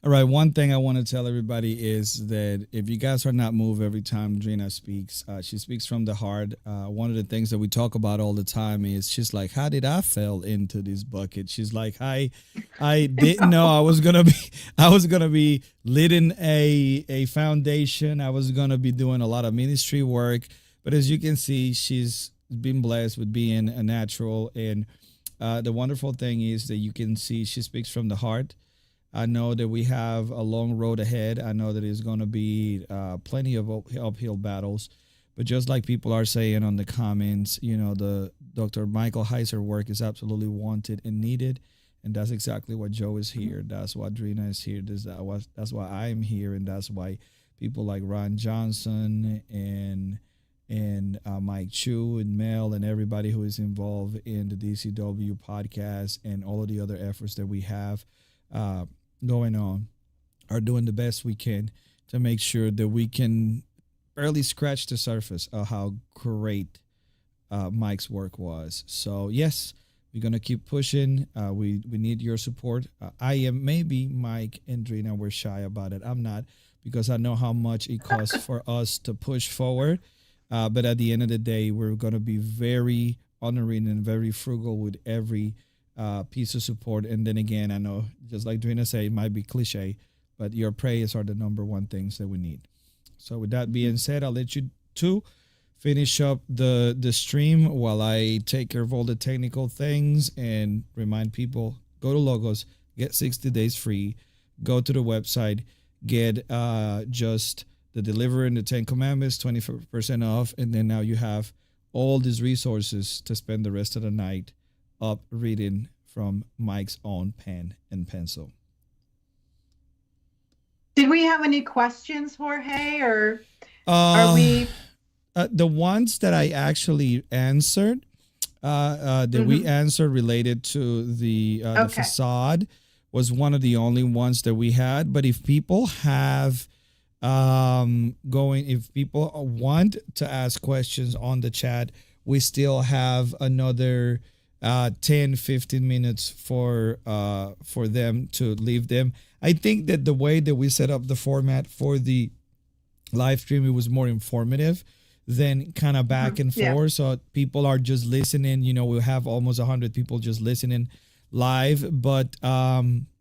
All right. One thing I want to tell everybody is that if you guys are not moved every time Drina speaks, she speaks from the heart. One of the things that we talk about all the time is she's like, "How did I fell into this bucket?" She's like, "I didn't know I was gonna be leading a foundation. I was gonna be doing a lot of ministry work." But as you can see, she's been blessed with being a natural, and the wonderful thing is that you can see she speaks from the heart. I know that we have a long road ahead. I know that it's going to be plenty of uphill battles. But just like people are saying on the comments, the Dr. Michael Heiser work is absolutely wanted and needed. And that's exactly what Joe is here. That's why Drina is here. That's why I'm here. And that's why people like Ron Johnson and Mike Chu and Mel and everybody who is involved in the DCW podcast and all of the other efforts that we have going on are doing the best we can to make sure that we can barely scratch the surface of how great Mike's work was. So yes, we're gonna keep pushing. We need your support. Maybe Mike and Drina were shy about it. I'm not, because I know how much it costs for us to push forward. But at the end of the day, we're gonna be very honoring and very frugal with every piece of support. And then again, I know, just like Drina said, it might be cliche, but your prayers are the number one things that we need. So with that being said, I'll let you two finish up the stream while I take care of all the technical things and remind people, go to Logos, get 60 days free, go to the website, get just the Deliver and the 10 Commandments, 20% off. And then now you have all these resources to spend the rest of the night up reading from Mike's own pen and pencil. Did we have any questions, Jorge, or are we? The ones that I actually answered, we answered related to the facade was one of the only ones that we had. But if people have if people want to ask questions on the chat, we still have another 10-15 minutes for them to leave them. I think that the way that we set up the format for the live stream, it was more informative than kind of back and forth. So people are just listening. We'll have almost 100 people just listening live. But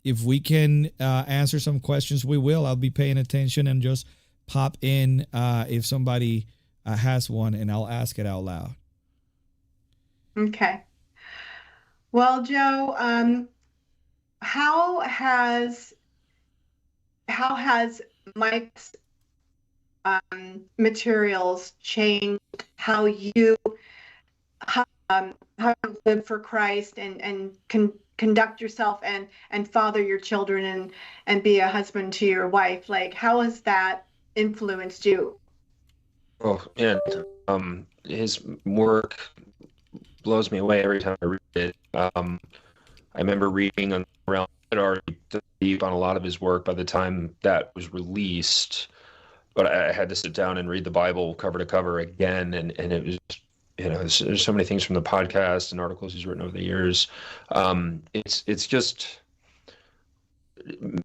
if we can answer some questions, we will. I'll be paying attention and just pop in if somebody has one, and I'll ask it out loud. Okay. Well, Joe, how has Mike's materials changed how you live for Christ and conduct yourself and father your children and be a husband to your wife? Like, how has that influenced you? Oh, and his work blows me away every time I read it. I remember reading around already deep on a lot of his work by the time that was released, but I had to sit down and read the Bible cover to cover again, and it was, there's so many things from the podcast and articles he's written over the years. It's just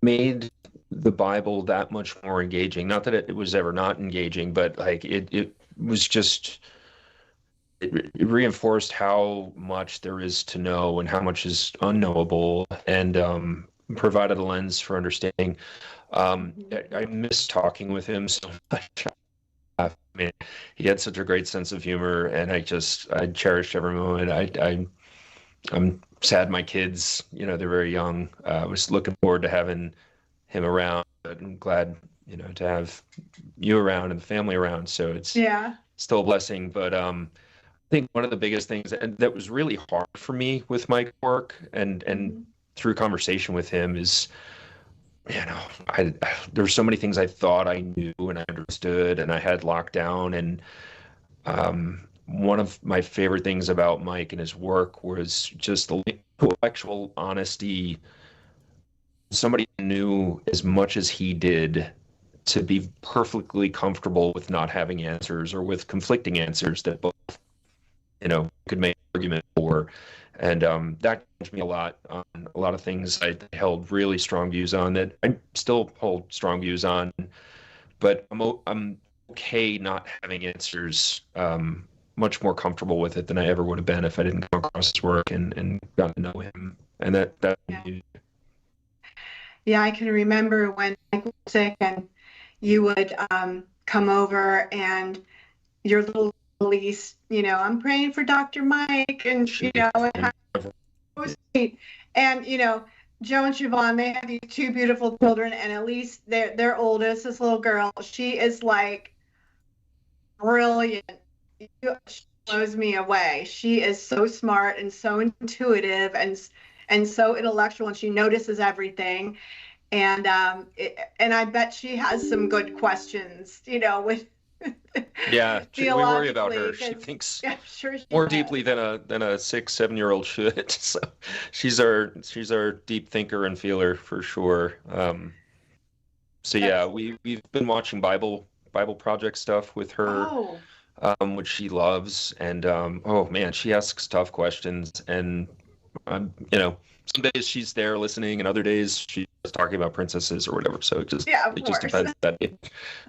made the Bible that much more engaging. Not that it was ever not engaging, but like it was just it reinforced how much there is to know and how much is unknowable, and provided a lens for understanding. I miss talking with him so much. I mean, he had such a great sense of humor, and I cherished every moment. I'm sad my kids, they're very young. I was looking forward to having him around, but I'm glad, to have you around and the family around. So it's Yeah. still a blessing. But I think one of the biggest things that was really hard for me with my work and through conversation with him is, there's so many things I thought I knew and I understood and I had locked down. And one of my favorite things about Mike and his work was just the intellectual honesty. Somebody who knew as much as he did to be perfectly comfortable with not having answers or with conflicting answers that both, could make an argument for. And that changed me a lot on a lot of things I held really strong views on that I still hold strong views on. But I'm okay not having answers. Much more comfortable with it than I ever would have been if I didn't come across his work and got to know him. And that Yeah. Yeah, I can remember when Mike was sick and you would come over and your little Elise, I'm praying for Dr. Mike, and and it was sweet. And Joe and Siobhan, they have these two beautiful children, and Elise, their oldest, this little girl, she is like brilliant. She blows me away. She is so smart and so intuitive and so intellectual, and she notices everything. And and I bet she has some good questions, with Yeah, we worry about her. She theologically, 'cause thinks yeah, I'm sure she more does. deeply than a 6, 7-year-old should. So she's our deep thinker and feeler for sure. So yeah, That's we've been watching Bible project stuff with her, oh, which she loves, and oh man, she asks tough questions, and some days she's there listening, and other days she's talking about princesses or whatever. So it just yeah, of it just course. depends that day.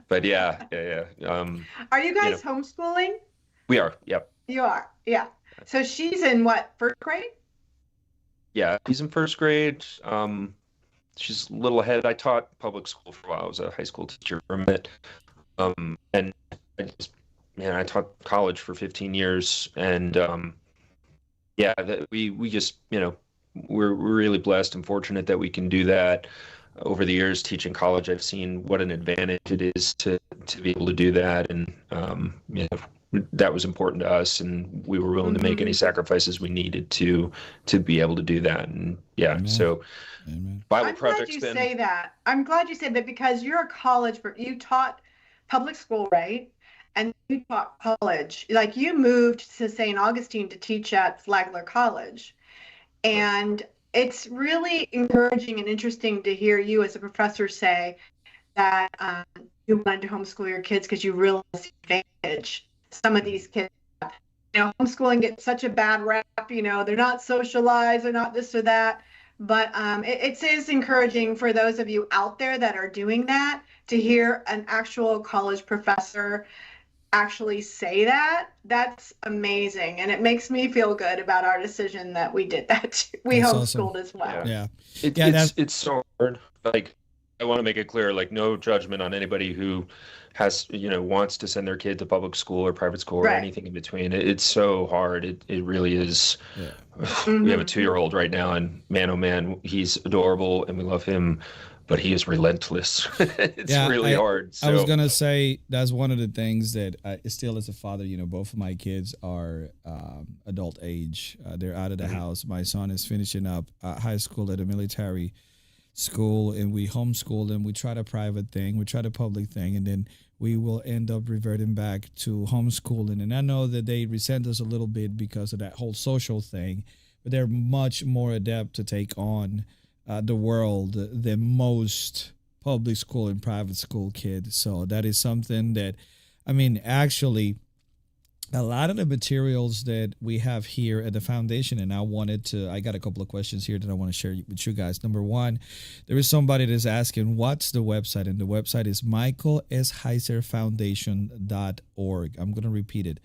But yeah. Are you You know, guys homeschooling? we are. Yep. You are, yeah. So she's in what, first grade? Yeah, she's in first grade. She's a little ahead. I taught public school for a while. I was a high school teacher for a minute. And I just, man, I taught college for 15 years, and yeah, that we just, we're really blessed and fortunate that we can do that. Over the years teaching college, I've seen what an advantage it is to be able to do that, and that was important to us, and we were willing to make any Hmm. sacrifices we needed to be able to do that. And yeah, Amen. so Amen. Bible I'm glad project's you been say that. I'm glad you said that because you're a you taught public school, right? And you taught college. Like you moved to St. Augustine to teach at Flagler College. And it's really encouraging and interesting to hear you as a professor say that you wanted to homeschool your kids because you realize the advantage some of these kids have. Homeschooling gets such a bad rap, they're not socialized, they're not this or that. But it is encouraging for those of you out there that are doing that to hear an actual college professor actually say that. That's amazing. And it makes me feel good about our decision that we did that. We That's awesome. homeschooled as yeah. well. Yeah. It, Yeah, it's that's it's so hard. Like, I want to make it clear, like, no judgment on anybody who has, wants to send their kid to public school or private school or Right. anything in between. It's so hard. It really is. yeah. We have a Hmm. 2-year-old right now, and man, oh man, he's adorable, and we love him, but he is relentless. It's Yeah, really I hard. I was So, gonna say that's one of the things that I still as a father, both of my kids are adult age. They're out of the mhm. house. My son is finishing up high school at a military school, and we homeschool them. We try the private thing, we try the public thing, and then we will end up reverting back to homeschooling. And I know that they resent us a little bit because of that whole social thing, but they're much more adept to take on the world than most public school and private school kids. So that is something that, I mean, actually, a lot of the materials that we have here at the foundation, and I got a couple of questions here that I want to share with you guys. Number one, there is somebody that's asking what's the website, and the website is michael s heiser foundation.org. I'm going to repeat it,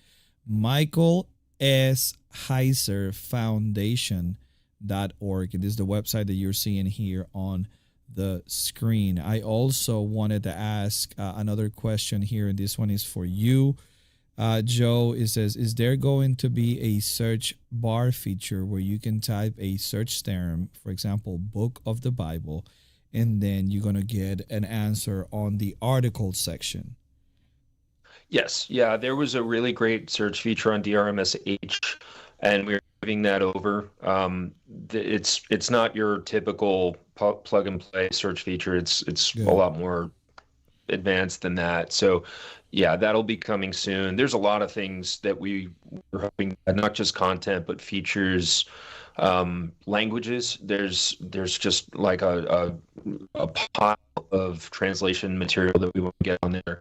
michael Heiser Foundation.org. It is the website that you're seeing here on the screen. I also wanted to ask another question here, and this one is for you, Joe. It says, is there going to be a search bar feature where you can type a search term, for example, Book of the Bible, and then you're going to get an answer on the article section? Yes, yeah, there was a really great search feature on DRMSH, and we're moving that over. It's not your typical plug and play search feature. It's a Good. lot more advanced than that. So, yeah, that'll be coming soon. There's a lot of things that we were hoping, not just content, but features, languages. There's just like a pile of translation material that we want to get on there.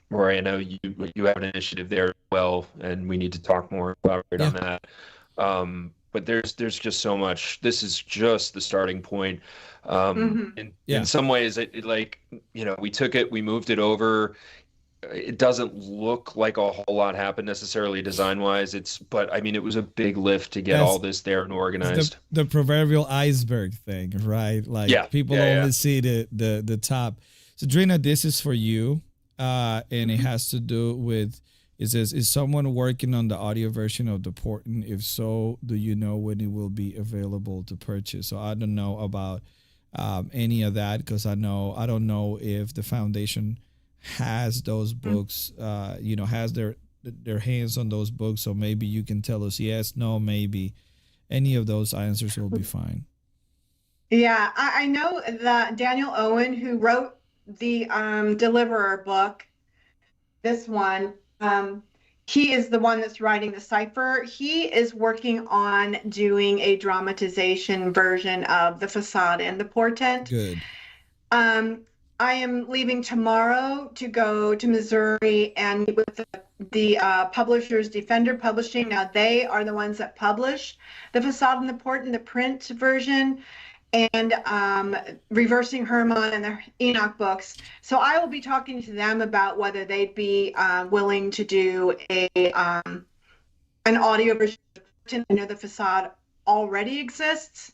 Rory, I know you have an initiative there as well, and we need to talk more about it on that. But there's just so much. This is just the starting point. In some ways, it like, we took it, we moved it over. It doesn't look like a whole lot happened necessarily design-wise. But I mean, it was a big lift to get all this there and organized. The proverbial iceberg thing, right? Like people only see the top. So Drina, this is for you. And it has to do with, it says, is someone working on the audio version of the Porton? If so, do you know when it will be available to purchase? So I don't know about any of that, because I don't know if the foundation has those books, has their hands on those books. So maybe you can tell us yes, no, maybe. Any of those answers will be fine. Yeah, I know that Daniel Owen, who wrote the Deliverer book, this one, he is the one that's writing the cipher. He is working on doing a dramatization version of The Facade and the Portent. Good. I am leaving tomorrow to go to Missouri and meet with the publishers, Defender Publishing. Now, they are the ones that publish The Facade and the Portent, the print version, and Reversing Herman and the Enoch books. So I will be talking to them about whether they'd be willing to do an audio version. I know The Facade already exists.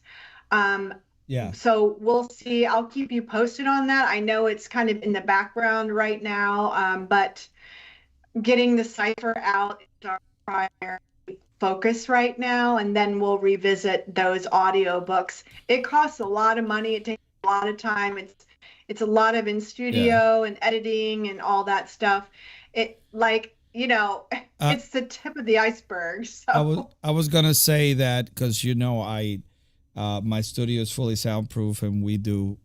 So we'll see. I'll keep you posted on that. I know it's kind of in the background right now, but getting the cipher out is our primary focus right now, and then we'll revisit those audio books. It costs a lot of money. It takes a lot of time. It's a lot of in studio and editing and all that stuff. It it's the tip of the iceberg. So I was gonna say that because my studio is fully soundproof, and we do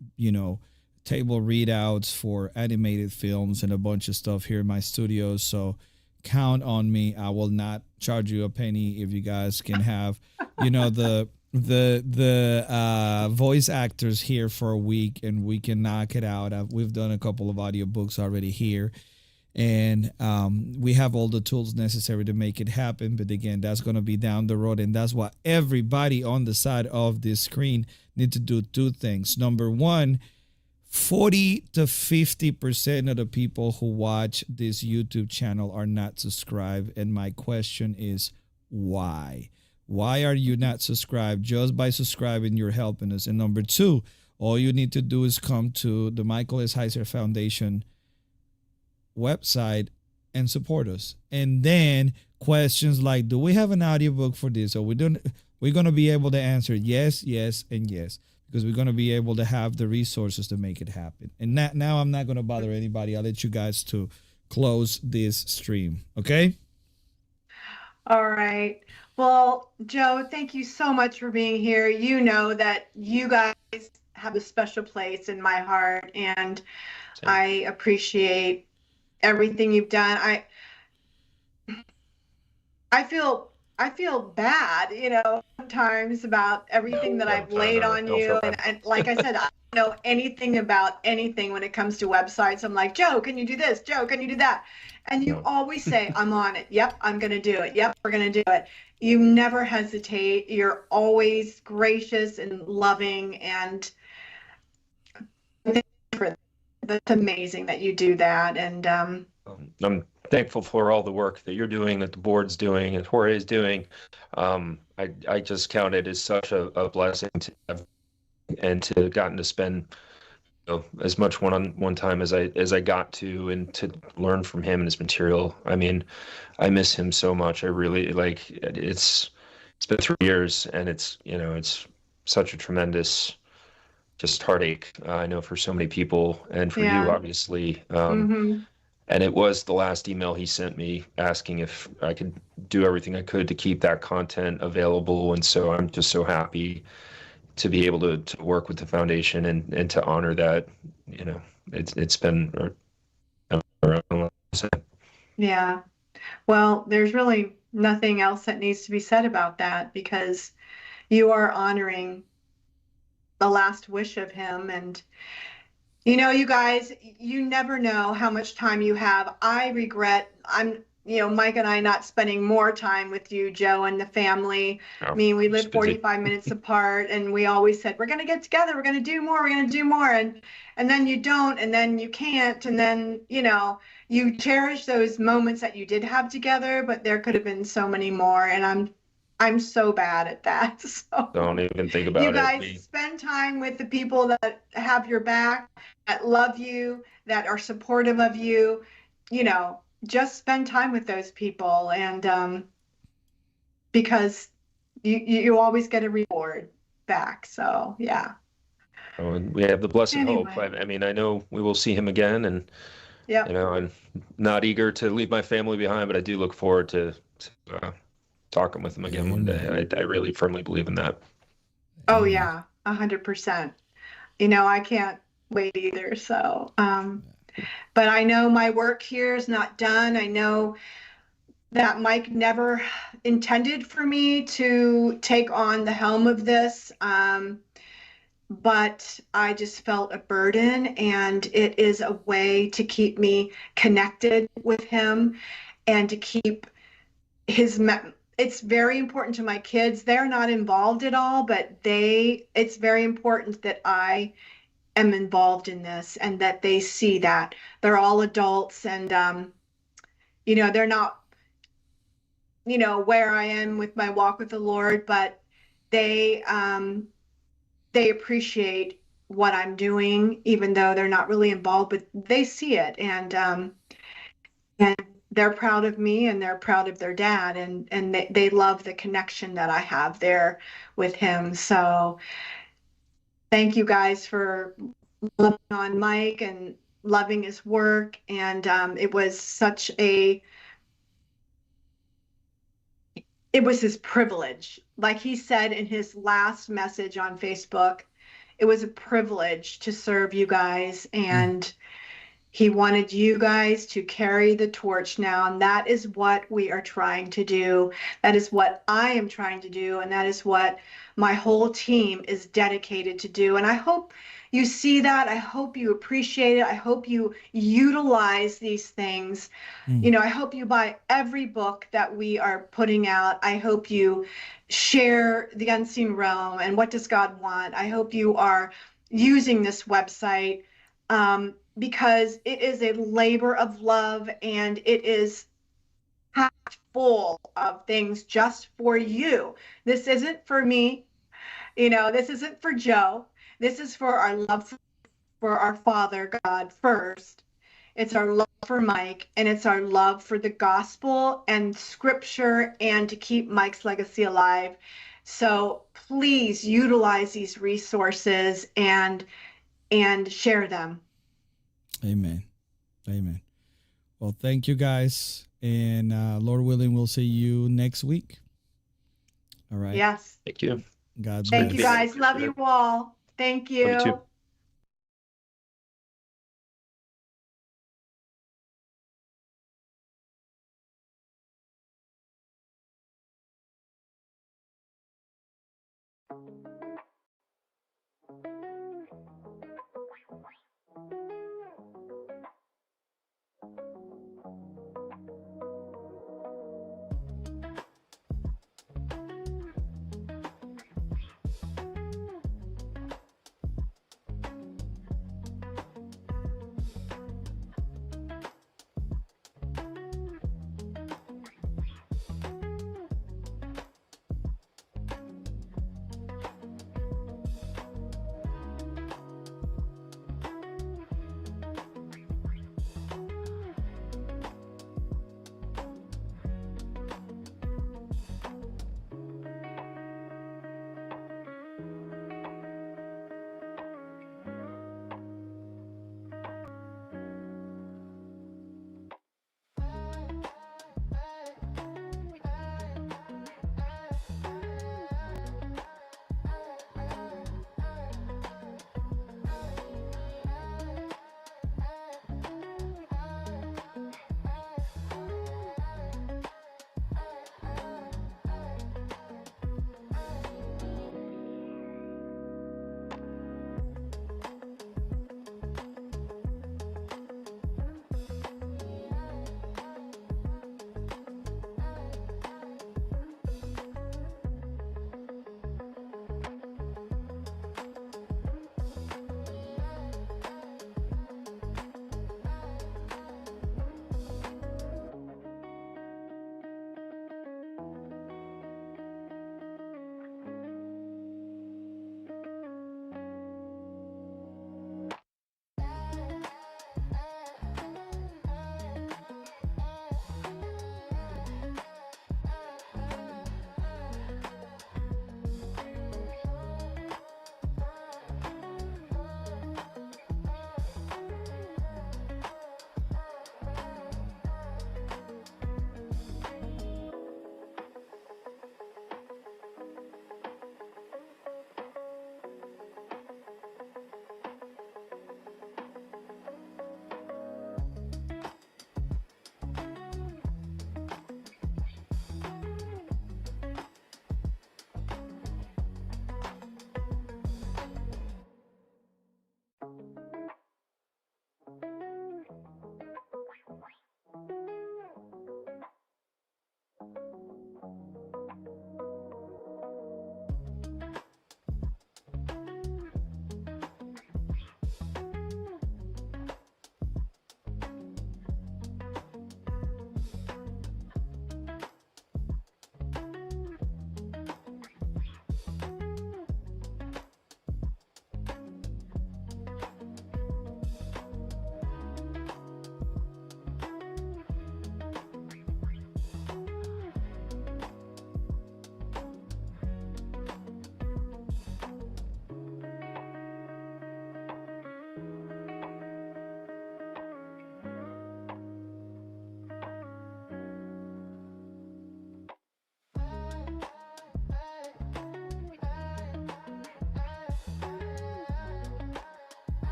table readouts for animated films and a bunch of stuff here in my studio. So count on me. I will not charge you a penny if you guys can have, the voice actors here for a week, and we can knock it out. We've done a couple of audiobooks already here, and we have all the tools necessary to make it happen. But again, that's going to be down the road, and that's why everybody on the side of this screen need to do two things. Number one, 40 to 50% of the people who watch this YouTube channel are not subscribed. And my question is, why? Why are you not subscribed? Just by subscribing, you're helping us. And number two, all you need to do is come to the Michael S. Heiser Foundation website and support us. And then questions like, do we have an audiobook for this? Or we're going to be able to answer yes, yes, and yes, because we're going to be able to have the resources to make it happen. And now I'm not going to bother anybody. I'll let you guys to close this stream. Okay? All right. Well, Joe, thank you so much for being here. You know that you guys have a special place in my heart, and I appreciate everything you've done. I feel bad, sometimes about everything that I've laid on you. And like I said, I don't know anything about anything when it comes to websites. I'm like, Joe, can you do this? Joe, can you do that? And you always say, I'm on it. Yep, I'm going to do it. Yep, we're going to do it. You never hesitate. You're always gracious and loving. And that's amazing that you do that. And thankful for all the work that you're doing, that the board's doing, and Jorge is doing. I just count it as such a blessing to have and to gotten to spend as much one-on-one time as I got to, and to learn from him and his material. I mean, I miss him so much. I really like it's been 3 years, and it's such a tremendous just heartache. I know for so many people, and for you, Yeah. obviously. Hmm. And it was the last email he sent me asking if I could do everything I could to keep that content available. And so I'm just so happy to be able to work with the foundation and to honor that. You know, it's been around. Yeah. Well, there's really nothing else that needs to be said about that because you are honoring the last wish of him. And, you guys, you never know how much time you have. I regret, Mike and I not spending more time with you, Joe, and the family. I Oh, mean, we just live busy. 45 minutes apart, and we always said, we're going to get together, we're going to do more, we're going to do more. And then you don't, and then you can't. And then, you cherish those moments that you did have together, but there could have been so many more. And I'm so bad at that. Don't So even think you about it. guys spend time with the people that have your back, that love you, that are supportive of you. Just spend time with those people, and because you always get a reward back. So yeah. And we have the blessed hope. Anyway, I mean, I know we will see him again, and yep. I'm not eager to leave my family behind, but I do look forward to talking with him again one Amen. day. I really firmly believe in that. Oh Amen. yeah, 100%. I can't wait either. So, but I know my work here is not done. I know that Mike never intended for me to take on the helm of this. But I just felt a burden, and it is a way to keep me connected with him and to keep it's very important to my kids. They're not involved at all, but it's very important that I am involved in this and that they see that they're all adults, and they're not where I am with my walk with the Lord, but they they appreciate what I'm doing, even though they're not really involved, but they see it, and they're proud of me, and they're proud of their dad, and they love the connection that I have there with him. So thank you guys for loving on Mike and loving his work, and it was his privilege. Like he said in his last message on Facebook, it was a privilege to serve you guys. Mm. And he wanted you guys to carry the torch now. And that is what we are trying to do. That is what I am trying to do. And that is what my whole team is dedicated to do. And I hope you see that. I hope you appreciate it. I hope you utilize these things. Mm. I hope you buy every book that we are putting out. I hope you share The Unseen Realm and What Does God Want. I hope you are using this website, because it is a labor of love, and it is packed full of things just for you. This isn't for me. This isn't for Joe. This is for our love for our Father God first. It's our love for Mike, and it's our love for the gospel and scripture, and to keep Mike's legacy alive. So please utilize these resources and share them. Amen. Amen. Well, thank you guys. And Lord willing, we'll see you next week. All right. Yes. Thank you. God It's great Thank to you be bless. here. guys. Love Appreciate you it. all. Thank Love you too. you.